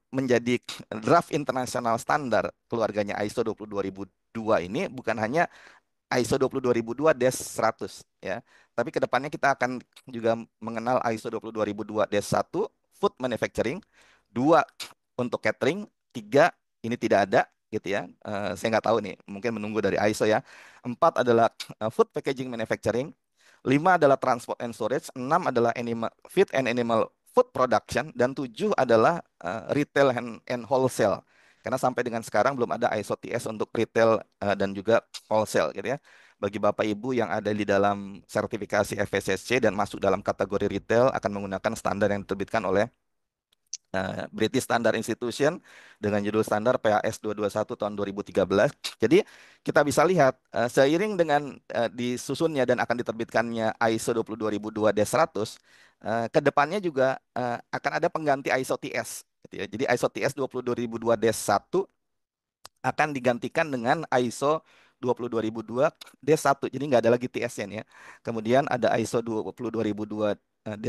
Speaker 3: menjadi draft internasional standar keluarganya ISO 22002 ini bukan hanya ISO 22002-100 ya. Tapi kedepannya kita akan juga mengenal ISO 22002-1 food manufacturing, 2 untuk catering, 3 ini tidak ada gitu ya. Saya nggak tahu nih, mungkin menunggu dari ISO ya. 4 adalah food packaging manufacturing, 5 adalah transport and storage, 6 adalah animal feed and animal food production, dan 7 adalah retail and wholesale. Karena sampai dengan sekarang belum ada ISO TS untuk retail dan juga wholesale gitu ya. Bagi Bapak Ibu yang ada di dalam sertifikasi FSSC dan masuk dalam kategori retail akan menggunakan standar yang diterbitkan oleh British Standard Institution dengan judul standar PAS 221 tahun 2013. Jadi kita bisa lihat seiring dengan disusunnya dan akan diterbitkannya ISO 22002-100, ke depannya juga akan ada pengganti ISO TS gitu ya. Jadi ISO TS 22002-1 akan digantikan dengan ISO 22002-1. Jadi nggak ada lagi TS-nya nih ya. Kemudian ada ISO 22002-2, 4,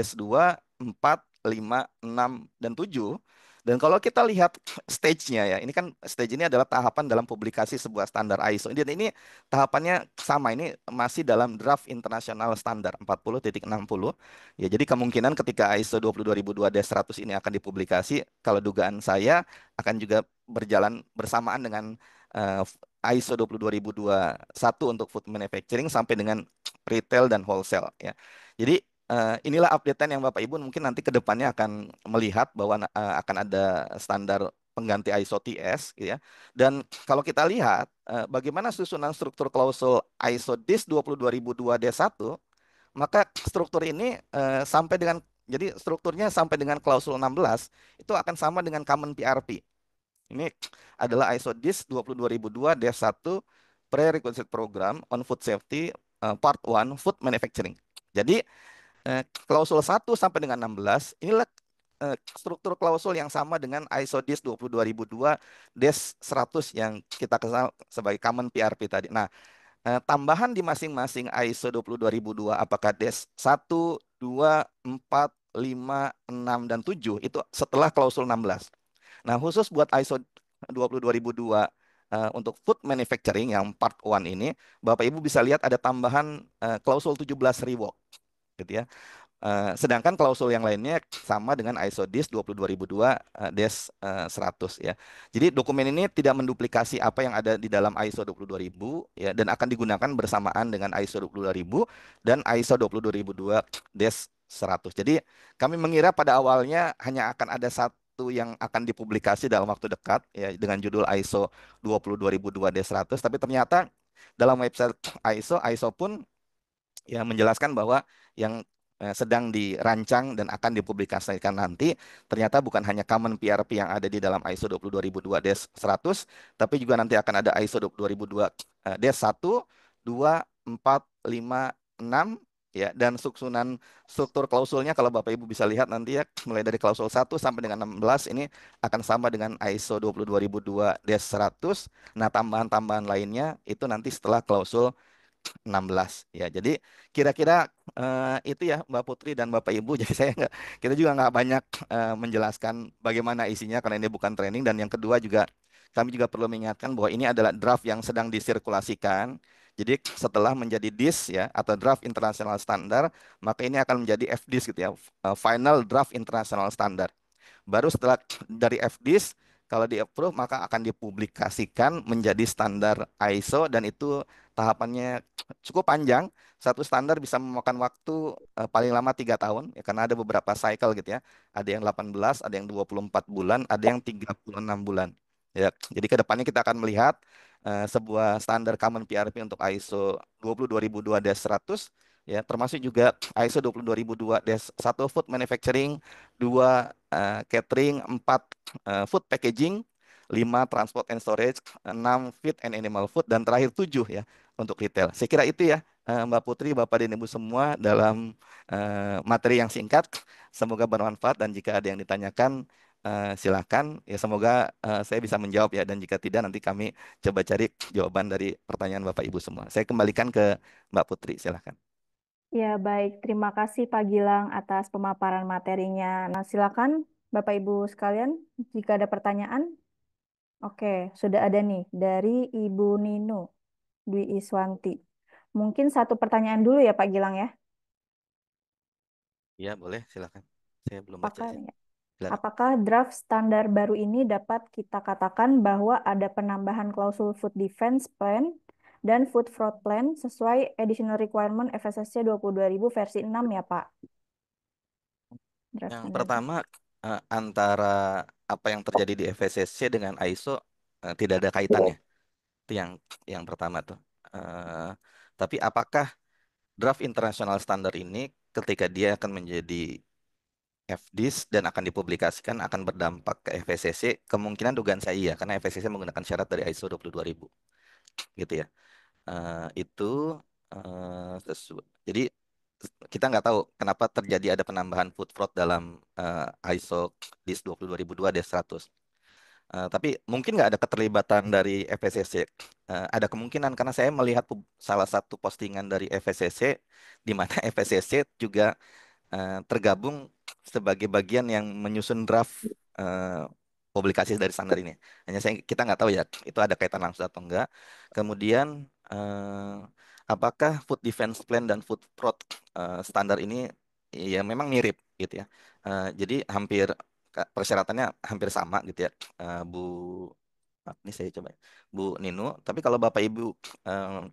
Speaker 3: 5, 6, dan 7. Dan kalau kita lihat stage-nya ya, ini kan stage ini adalah tahapan dalam publikasi sebuah standar ISO. Dan ini tahapannya sama, ini masih dalam draft internasional standar 40.60. Ya, jadi kemungkinan ketika ISO 22002-100 ini akan dipublikasi, kalau dugaan saya akan juga berjalan bersamaan dengan eh, ISO 22021 untuk food manufacturing sampai dengan retail dan wholesale ya. Jadi inilah updatean yang Bapak Ibu mungkin nanti ke depannya akan melihat bahwa akan ada standar pengganti ISO TS gitu ya. Dan kalau kita lihat bagaimana susunan struktur klausul ISO DIS 22002-1, maka struktur ini sampai dengan jadi strukturnya sampai dengan klausul 16 itu akan sama dengan Common PRP. Ini adalah ISO DIS 22002-1 Prerequisite Program on Food Safety Part 1 Food Manufacturing. Jadi klausul 1 sampai dengan 16 inilah struktur klausul yang sama dengan ISO DIS 22002-100 yang kita kenal sebagai Common PRP tadi. Nah, tambahan di masing-masing ISO 22002 apakah DIS 1, 2, 4, 5, 6, dan 7 itu setelah klausul 16. Nah, khusus buat ISO 22002 untuk food manufacturing yang part 1 ini, Bapak Ibu bisa lihat ada tambahan klausul 17 rework gitu ya. Sedangkan klausul yang lainnya sama dengan ISO DIS 22002 DES 100 ya. Jadi dokumen ini tidak menduplikasi apa yang ada di dalam ISO 22000 ya, dan akan digunakan bersamaan dengan ISO 22000 dan ISO 22002 DES 100. Jadi kami mengira pada awalnya hanya akan ada satu yang akan dipublikasi dalam waktu dekat ya dengan judul ISO 22002 DES 100, tapi ternyata dalam website ISO pun ya menjelaskan bahwa yang sedang dirancang dan akan dipublikasikan nanti ternyata bukan hanya Common PRP yang ada di dalam ISO 22002-100, tapi juga nanti akan ada ISO 22002-1, 2, 4, 5, 6 ya, dan susunan struktur klausulnya kalau Bapak Ibu bisa lihat nanti ya, mulai dari klausul 1 sampai dengan 16 ini akan sama dengan ISO 22002-100. Nah, tambahan-tambahan lainnya itu nanti setelah klausul 16 ya. Jadi kira-kira itu ya Mbak Putri dan Bapak Ibu. Jadi kita juga nggak banyak menjelaskan bagaimana isinya karena ini bukan training. Dan yang kedua juga kami juga perlu mengingatkan bahwa ini adalah draft yang sedang disirkulasikan. Jadi setelah menjadi DIS ya atau draft international standar, maka ini akan menjadi FDIS gitu ya, final draft international standard. Baru setelah dari FDIS, kalau di approve maka akan dipublikasikan menjadi standar ISO, dan itu tahapannya cukup panjang. Satu standar bisa memakan waktu paling lama 3 tahun ya, karena ada beberapa cycle gitu ya. Ada yang 18, ada yang 24 bulan, ada yang 36 bulan. Ya, jadi ke depannya kita akan melihat sebuah standar Common PRP untuk ISO 22002-100 ya, termasuk juga ISO 22002-1 Food Manufacturing, 2 catering, 4 food packaging, 5 transport and storage, 6 feed and animal food, dan terakhir 7 ya untuk retail. Saya kira itu ya Mbak Putri, Bapak dan Ibu semua dalam materi yang singkat. Semoga bermanfaat dan jika ada yang ditanyakan silakan ya, semoga saya bisa menjawab ya, dan jika tidak nanti kami coba cari jawaban dari pertanyaan Bapak Ibu semua. Saya kembalikan ke Mbak Putri, silakan.
Speaker 1: Ya, baik. Terima kasih Pak Gilang atas pemaparan materinya. Nah, silakan Bapak Ibu sekalian, jika ada pertanyaan. Oke, sudah ada nih dari Ibu Nino Dwi Iswanti. Mungkin satu pertanyaan dulu ya Pak Gilang ya.
Speaker 3: Ya, boleh, silakan. Saya belum baca
Speaker 1: Apakah
Speaker 3: sih. Silakan.
Speaker 1: Apakah draft standar baru ini dapat kita katakan bahwa ada penambahan klausul Food Defense Plan dan Food Fraud Plan sesuai Additional Requirement FSSC 22000 versi 6 ya Pak? Draft
Speaker 3: Yang
Speaker 1: standar.
Speaker 3: pertama, antara apa yang terjadi di FSSC dengan ISO tidak ada kaitannya. Itu yang pertama tuh. Eh, tapi apakah draft internasional standar ini ketika dia akan menjadi FDIS dan akan dipublikasikan akan berdampak ke FSSC? Kemungkinan dugaan saya iya, karena FSSC menggunakan syarat dari ISO 22000 gitu ya. Itu jadi kita nggak tahu kenapa terjadi ada penambahan food fraud dalam ISO DIS 22002-100. Tapi mungkin nggak ada keterlibatan dari FSCC. Ada kemungkinan karena saya melihat salah satu postingan dari FSCC di mana FSCC juga tergabung sebagai bagian yang menyusun draft publikasi dari standar ini. Hanya kita nggak tahu ya itu ada kaitan langsung atau enggak. Kemudian apakah Food Defense Plan dan Food Fraud standar ini ya memang mirip gitu ya. Jadi persyaratannya hampir sama gitu ya, Bu. Ini saya coba ya. Bu Nino. Tapi kalau Bapak Ibu eh,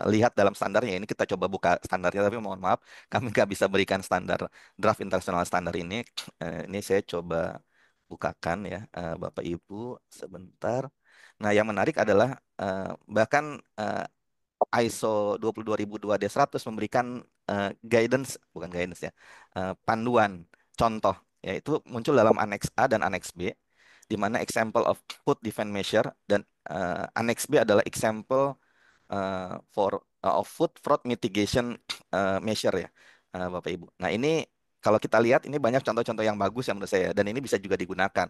Speaker 3: lihat dalam standarnya, ini kita coba buka standarnya, tapi mohon maaf kami nggak bisa berikan standar draft internasional standar ini. Ini saya coba bukakan ya, Bapak Ibu sebentar. Nah, yang menarik adalah bahkan ISO 22002-100 memberikan guidance, bukan guidance ya, panduan contoh, yaitu muncul dalam Annex A dan Annex B, di mana example of food defense measure dan Annex B adalah example of food fraud mitigation measure ya, Bapak Ibu. Nah, ini kalau kita lihat ini banyak contoh-contoh yang bagus yang menurut saya, dan ini bisa juga digunakan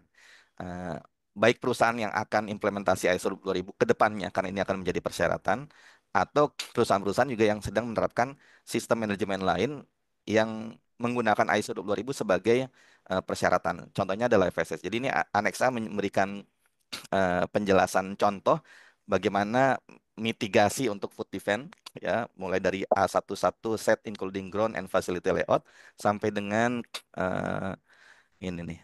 Speaker 3: eh, baik perusahaan yang akan implementasi ISO 2000 ke depannya karena ini akan menjadi persyaratan, atau perusahaan-perusahaan juga yang sedang menerapkan sistem manajemen lain yang menggunakan ISO 2000 sebagai persyaratan. Contohnya adalah FSS. Jadi ini aneksa memberikan penjelasan contoh bagaimana mitigasi untuk food defense ya, mulai dari A11 set including ground and facility layout sampai dengan eh, ini nih,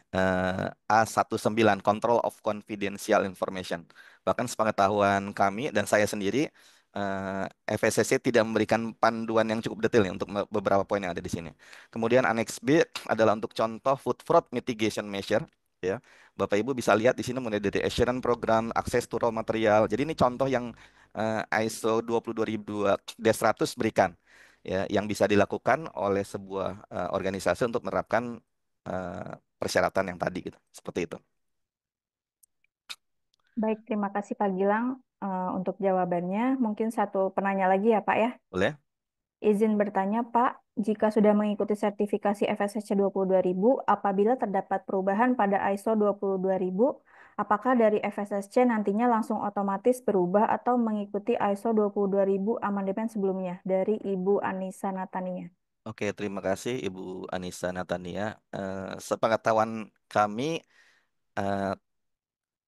Speaker 3: A19 control of confidential information. Bahkan sepengetahuan kami dan saya sendiri, FSCC tidak memberikan panduan yang cukup detail nih untuk beberapa poin yang ada di sini. Kemudian Annex B adalah untuk contoh food fraud mitigation measure ya. Bapak Ibu bisa lihat di sini mulai dari assurance program, access to raw material. Jadi ini contoh yang ISO 22002-100 berikan ya, yang bisa dilakukan oleh sebuah organisasi untuk menerapkan persyaratan yang tadi gitu. Seperti itu.
Speaker 1: Baik, terima kasih Pak Gilang untuk jawabannya. Mungkin satu penanya lagi ya Pak ya.
Speaker 3: Boleh?
Speaker 1: Izin bertanya Pak, jika sudah mengikuti sertifikasi FSSC 22000, apabila terdapat perubahan pada ISO 22000, apakah dari FSSC nantinya langsung otomatis berubah atau mengikuti ISO 22000 amandemen sebelumnya? Dari Ibu Anissa Natania.
Speaker 3: Oke, terima kasih Ibu Anissa Natania. Sepengetahuan kami, eh,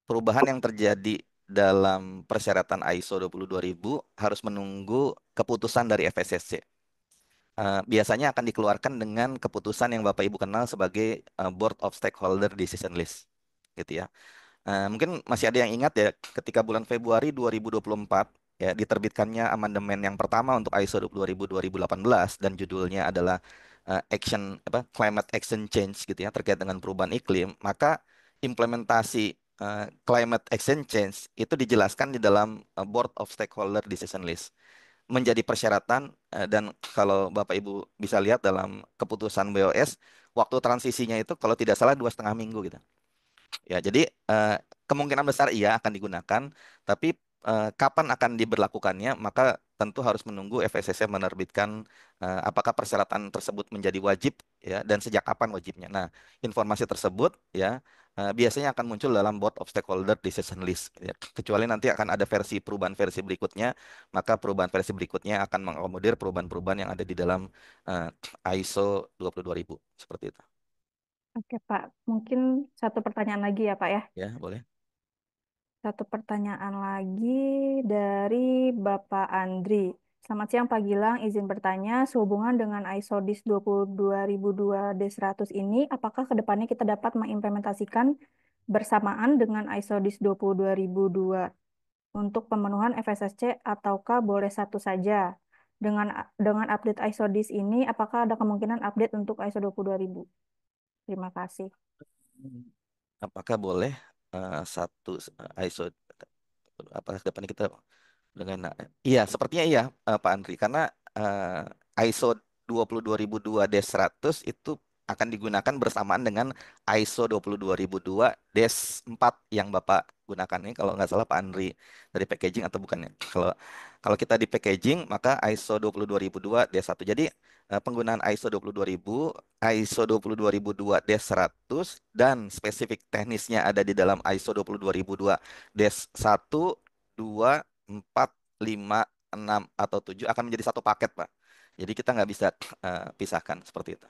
Speaker 3: perubahan yang terjadi dalam persyaratan ISO 22000 harus menunggu keputusan dari FSSC. Biasanya akan dikeluarkan dengan keputusan yang Bapak Ibu kenal sebagai Board of Stakeholder Decision List, gitu ya. Mungkin masih ada yang ingat ya, ketika bulan Februari 2024 ya diterbitkannya amandemen yang pertama untuk ISO 20000-2018 dan judulnya adalah Climate Action Change gitu ya, terkait dengan perubahan iklim. Maka implementasi Climate Action Change itu dijelaskan di dalam Board of Stakeholder Decision List menjadi persyaratan, dan kalau Bapak Ibu bisa lihat dalam keputusan BOS, waktu transisinya itu kalau tidak salah 2,5 minggu gitu. Ya, jadi kemungkinan besar iya akan digunakan, tapi kapan akan diberlakukannya, maka tentu harus menunggu FSSC menerbitkan apakah persyaratan tersebut menjadi wajib ya, dan sejak kapan wajibnya. Nah, informasi tersebut ya biasanya akan muncul dalam Board of Stakeholder Decision List ya. Kecuali nanti akan ada perubahan versi berikutnya, maka perubahan versi berikutnya akan mengakomodir perubahan-perubahan yang ada di dalam eh, ISO 22000 seperti itu.
Speaker 1: Oke Pak, mungkin satu pertanyaan lagi ya Pak ya.
Speaker 3: Ya, boleh.
Speaker 1: Satu pertanyaan lagi dari Bapak Andri. Selamat siang Pak Gilang, izin bertanya, sehubungan dengan ISO DIS 22002-100 ini, apakah ke depannya kita dapat mengimplementasikan bersamaan dengan ISO DIS 22002 untuk pemenuhan FSSC ataukah boleh satu saja? Dengan update ISO DIS ini, apakah ada kemungkinan update untuk ISO 22000? Terima kasih.
Speaker 3: Apakah boleh satu ISO apa depannya kita dengan iya sepertinya iya, Pak Andri, karena ISO 22002-100 itu akan digunakan bersamaan dengan ISO 22002-4 yang Bapak gunakan ini, kalau nggak salah Pak Andri dari packaging atau bukannya. Kalau kita di packaging maka ISO 22002-1. Jadi penggunaan ISO 22000, ISO 22002-100 dan spesifik teknisnya ada di dalam ISO 22002-1, 2, 4, 5, 6, atau 7 akan menjadi satu paket, Pak. Jadi kita nggak bisa pisahkan seperti itu.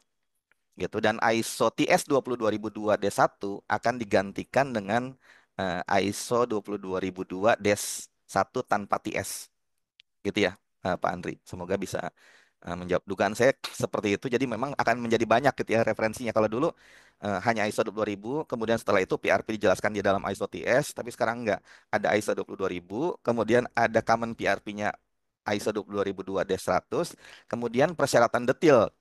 Speaker 3: gitu. Dan ISO TS 22002-1 akan digantikan dengan ISO 22002-1 tanpa TS, gitu ya, Pak Andri. Semoga bisa menjawab dugaan saya seperti itu. Jadi memang akan menjadi banyak gitu ya referensinya. Kalau dulu hanya ISO 22000, kemudian setelah itu PRP dijelaskan di dalam ISO TS, tapi sekarang enggak. Ada ISO 22000, kemudian ada common PRP-nya ISO 22002-100, kemudian persyaratan detail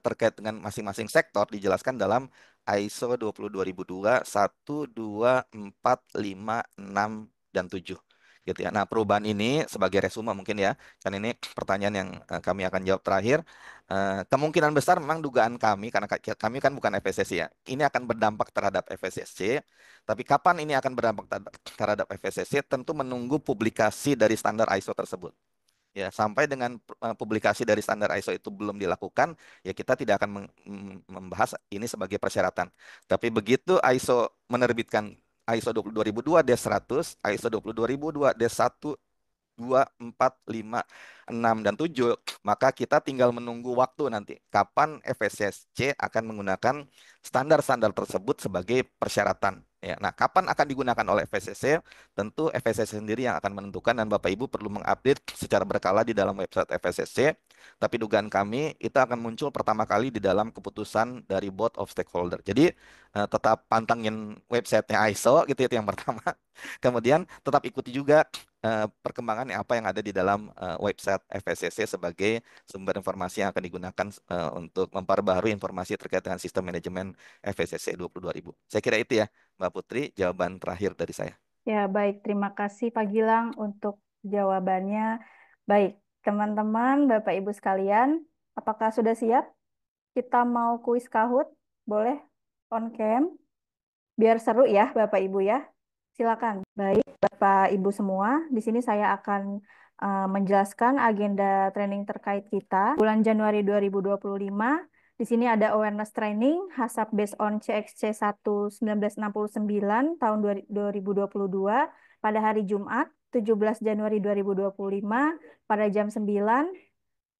Speaker 3: terkait dengan masing-masing sektor dijelaskan dalam ISO 22002, 1, 2, 4, 5, 6, dan 7. Gitu ya. Nah, perubahan ini sebagai resume mungkin ya, kan ini pertanyaan yang kami akan jawab terakhir. Kemungkinan besar memang dugaan kami, karena kami kan bukan FSSC ya, ini akan berdampak terhadap FSSC, tapi kapan ini akan berdampak terhadap FSSC tentu menunggu publikasi dari standar ISO tersebut. Ya, sampai dengan publikasi dari standar ISO itu belum dilakukan, ya kita tidak akan membahas ini sebagai persyaratan. Tapi begitu ISO menerbitkan ISO 22002-100, ISO 22002-1, 2, 4, 5, 6, dan 7, maka kita tinggal menunggu waktu nanti kapan FSSC akan menggunakan standar-standar tersebut sebagai persyaratan. Ya, nah, kapan akan digunakan oleh FSSC? Tentu FSSC sendiri yang akan menentukan dan Bapak Ibu perlu mengupdate secara berkala di dalam website FSSC. Tapi dugaan kami itu akan muncul pertama kali di dalam keputusan dari Board of Stakeholder. Jadi tetap pantengin websitenya ISO gitu itu yang pertama. Kemudian tetap ikuti juga perkembangan apa yang ada di dalam website FSCC sebagai sumber informasi yang akan digunakan untuk memperbaharui informasi terkait dengan sistem manajemen FSCC 22000. Saya kira itu ya, Mbak Putri, jawaban terakhir dari saya.
Speaker 1: Ya, baik. Terima kasih Pak Gilang untuk jawabannya. Baik, teman-teman, Bapak Ibu sekalian, apakah sudah siap? Kita mau kuis Kahoot? Boleh on cam? Biar seru ya, Bapak Ibu ya. Silakan. Baik, Bapak Ibu semua, di sini saya akan menjelaskan agenda training terkait kita. Bulan Januari 2025, di sini ada awareness training HACCP based on CXC 1969 tahun 2022 pada hari Jumat 17 Januari 2025 pada jam 9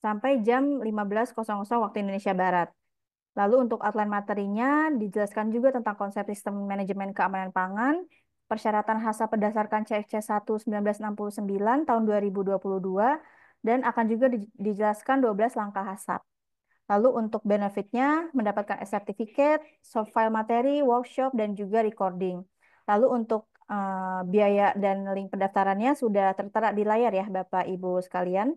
Speaker 1: sampai jam 15.00 waktu Indonesia Barat. Lalu untuk outline materinya dijelaskan juga tentang konsep sistem manajemen keamanan pangan, persyaratan HACCP berdasarkan CXC 1969 tahun 2022, dan akan juga dijelaskan 12 langkah HACCP. Lalu untuk benefitnya mendapatkan sertifikat, soft file materi, workshop, dan juga recording. Lalu untuk biaya dan link pendaftarannya sudah tertera di layar ya Bapak Ibu sekalian.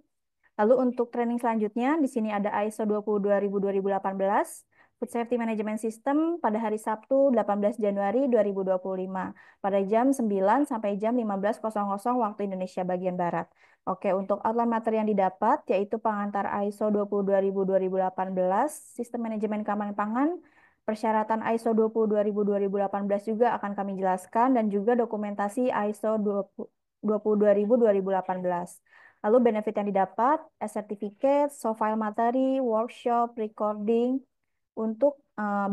Speaker 1: Lalu untuk training selanjutnya, di sini ada ISO 22000-2018, Food Safety Management System pada hari Sabtu 18 Januari 2025, pada jam 9 sampai jam 15.00 waktu Indonesia bagian Barat. Oke, untuk outline materi yang didapat, yaitu pengantar ISO 22000-2018, Sistem Manajemen Keamanan Pangan, persyaratan ISO 22000-2018 juga akan kami jelaskan, dan juga dokumentasi ISO 22000-2018. Lalu benefit yang didapat, sertifikat, soft file materi, workshop, recording. Untuk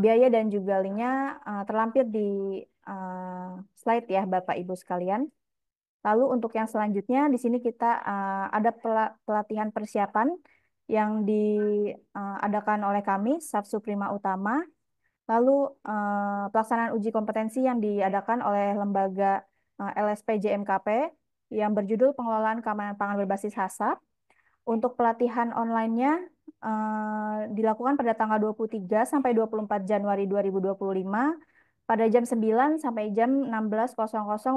Speaker 1: biaya dan juga linknya terlampir di slide ya Bapak Ibu sekalian. Lalu untuk yang selanjutnya, di sini kita ada pelatihan persiapan yang diadakan oleh kami, Safsu Prima Utama. Lalu pelaksanaan uji kompetensi yang diadakan oleh lembaga LSP JMKP yang berjudul Pengelolaan Keamanan Pangan Berbasis HACCP. Untuk pelatihan online-nya dilakukan pada tanggal 23 sampai 24 Januari 2025 pada jam 9 sampai jam 16.00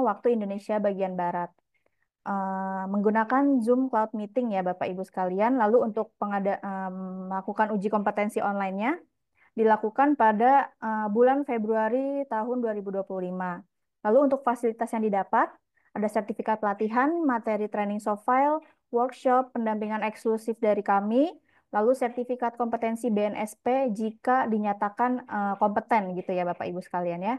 Speaker 1: waktu Indonesia bagian Barat. Menggunakan Zoom Cloud Meeting ya Bapak Ibu sekalian. Lalu untuk melakukan uji kompetensi online-nya dilakukan pada bulan Februari tahun 2025. Lalu untuk fasilitas yang didapat, ada sertifikat pelatihan, materi training soft file, workshop, pendampingan eksklusif dari kami, lalu sertifikat kompetensi BNSP jika dinyatakan kompeten gitu ya Bapak Ibu sekalian ya.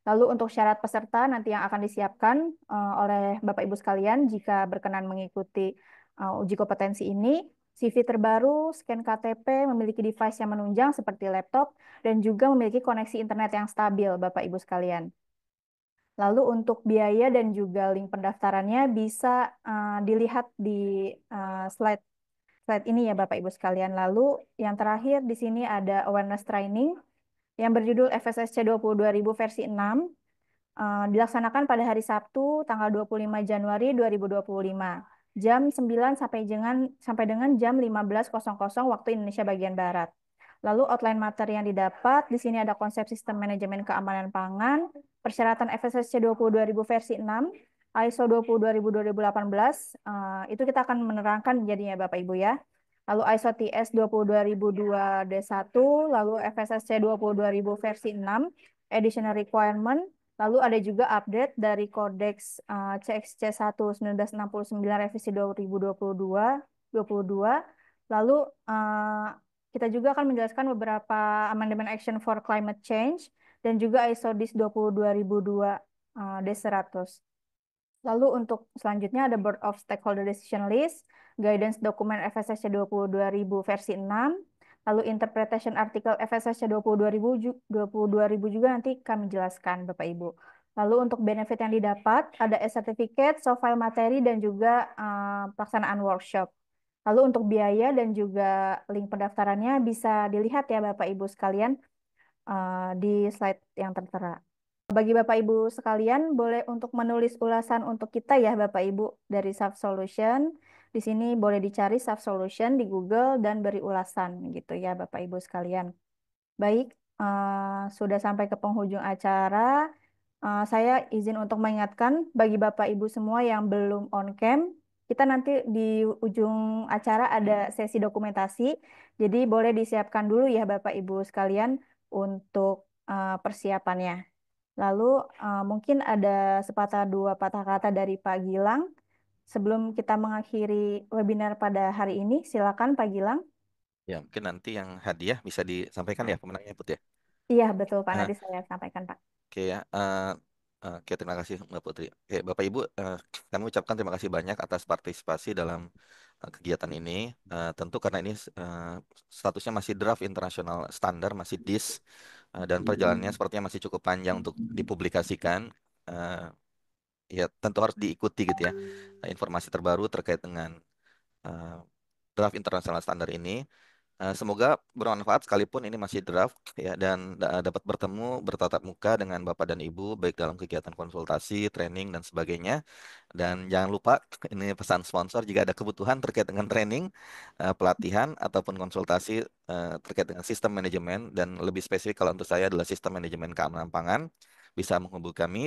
Speaker 1: Lalu untuk syarat peserta nanti yang akan disiapkan oleh Bapak Ibu sekalian jika berkenan mengikuti uji kompetensi ini, CV terbaru, scan KTP, memiliki device yang menunjang seperti laptop, dan juga memiliki koneksi internet yang stabil Bapak Ibu sekalian. Lalu untuk biaya dan juga link pendaftarannya bisa dilihat di slide slide ini ya Bapak Ibu sekalian. Lalu yang terakhir di sini ada awareness training yang berjudul FSSC 22000 versi 6. Dilaksanakan pada hari Sabtu tanggal 25 Januari 2025 jam 9 sampai dengan jam 15.00 waktu Indonesia bagian Barat. Lalu outline materi yang didapat, di sini ada konsep sistem manajemen keamanan pangan, persyaratan FSSC 22000 versi 6, ISO 20000-2018, itu kita akan menerangkan jadinya Bapak Ibu ya. Lalu ISO TS 20002D1, lalu FSSC 22000 versi 6, additional requirement, lalu ada juga update dari Kodeks CXC 1969 revisi 2022. Lalu kita juga akan menjelaskan beberapa amandemen action for climate change dan juga ISO DIS 22002 D100. Lalu untuk selanjutnya ada Board of Stakeholder Decision List, Guidance Dokumen FSSC 22000 versi 6, lalu Interpretation Artikel FSSC 22000 juga nanti kami jelaskan Bapak Ibu. Lalu untuk benefit yang didapat ada e-certificate, soft file materi, dan juga pelaksanaan workshop. Lalu untuk biaya dan juga link pendaftarannya bisa dilihat ya Bapak Ibu sekalian di slide yang tertera. Bagi Bapak Ibu sekalian, boleh untuk menulis ulasan untuk kita ya Bapak Ibu dari Saf Solution. Di sini boleh dicari Saf Solution di Google dan beri ulasan gitu ya Bapak Ibu sekalian. Baik, sudah sampai ke penghujung acara. Saya izin untuk mengingatkan bagi Bapak Ibu semua yang belum on cam, kita nanti di ujung acara ada sesi dokumentasi. Jadi boleh disiapkan dulu ya Bapak Ibu sekalian untuk persiapannya. Lalu mungkin ada sepatah dua patah kata dari Pak Gilang sebelum kita mengakhiri webinar pada hari ini. Silakan Pak Gilang.
Speaker 3: Ya, mungkin nanti yang hadiah bisa disampaikan ya pemenangnya Put ya.
Speaker 1: Iya betul Pak,
Speaker 3: Eh,
Speaker 1: nanti saya sampaikan Pak.
Speaker 3: Oke ya. Oke, terima kasih Mbak Putri. Oke, Bapak Ibu, kami ucapkan terima kasih banyak atas partisipasi dalam kegiatan ini. Tentu karena ini statusnya masih draft internasional standar, masih DIS, dan perjalanannya sepertinya masih cukup panjang untuk dipublikasikan. Eh, Ya, tentu harus diikuti gitu ya. Informasi terbaru terkait dengan eh, draft internasional standar ini. Semoga bermanfaat sekalipun ini masih draft ya, dan dapat bertemu bertatap muka dengan Bapak dan Ibu baik dalam kegiatan konsultasi, training dan sebagainya. Dan jangan lupa ini pesan sponsor, jika ada kebutuhan terkait dengan training, pelatihan ataupun konsultasi terkait dengan sistem manajemen, dan lebih spesifik kalau untuk saya adalah sistem manajemen keamanan pangan, bisa menghubungi kami.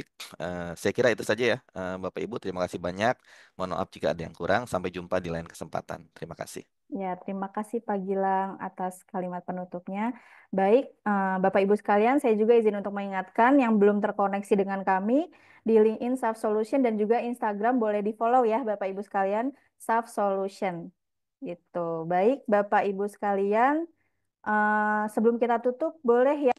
Speaker 3: Saya kira itu saja ya, Bapak Ibu. Terima kasih banyak. Mohon maaf jika ada yang kurang. Sampai jumpa di lain kesempatan. Terima kasih.
Speaker 1: Ya, terima kasih Pak Gilang atas kalimat penutupnya. Baik, Bapak Ibu sekalian, saya juga izin untuk mengingatkan yang belum terkoneksi dengan kami di LinkedIn Saf Solution dan juga Instagram boleh di-follow ya Bapak Ibu sekalian, Saf Solution. Gitu. Baik, Bapak Ibu sekalian, sebelum kita tutup boleh ya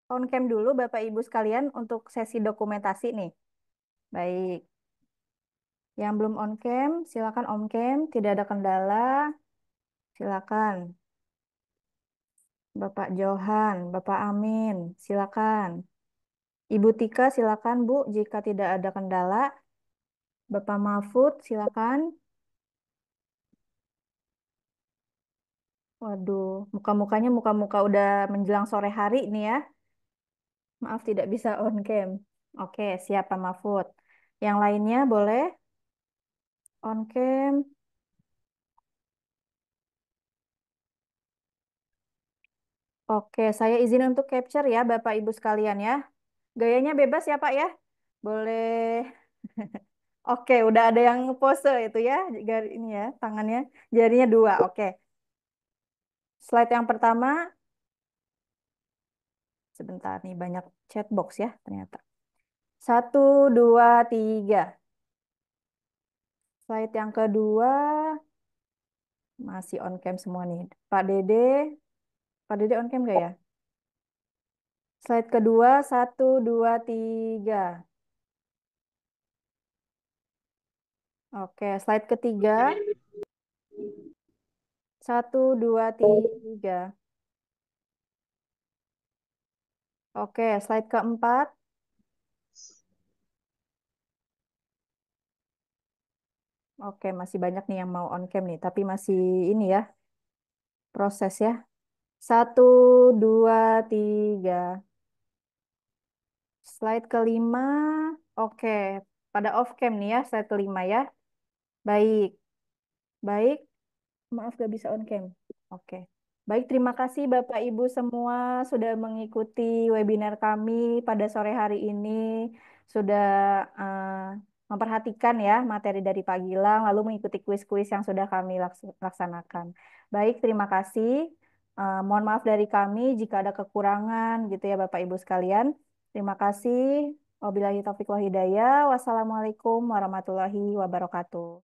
Speaker 1: on cam dulu Bapak Ibu sekalian untuk sesi dokumentasi nih. Baik. Yang belum on cam, silakan on cam, tidak ada kendala. Silakan. Bapak Johan, Bapak Amin, silakan. Ibu Tika, silakan Bu, jika tidak ada kendala. Bapak Mahfud, silakan. Waduh, muka-mukanya muka-muka udah menjelang sore hari nih ya. Maaf tidak bisa on cam. Oke, siap Pak Mahfud. Yang lainnya boleh on cam. Oke, saya izin untuk capture ya Bapak Ibu sekalian ya. Gayanya bebas ya Pak ya. Boleh. Oke, udah ada yang pose itu ya, ini ya, tangannya, jarinya dua. Oke, slide yang pertama, sebentar nih banyak chat box ya ternyata. Satu, dua, tiga. Slide yang kedua, masih on cam semua nih. Pak Dede on cam gak ya? Slide kedua, satu, dua, tiga. Oke, slide ketiga, satu, dua, tiga. Oke, slide keempat. Oke, masih banyak nih yang mau on cam nih, tapi masih ini ya, proses ya. 1, 2, 3. Slide kelima. Oke, pada off cam nih ya, slide kelima ya. Baik, baik. Maaf gak bisa on cam. Oke. Baik, terima kasih Bapak Ibu semua sudah mengikuti webinar kami pada sore hari ini. Sudah memperhatikan ya materi dari Pak Gilang, lalu mengikuti kuis-kuis yang sudah kami laksanakan. Baik, terima kasih. Mohon maaf dari kami jika ada kekurangan gitu ya Bapak Ibu sekalian. Terima kasih. Wabillahi taufiq wal hidayah. Wassalamualaikum warahmatullahi wabarakatuh.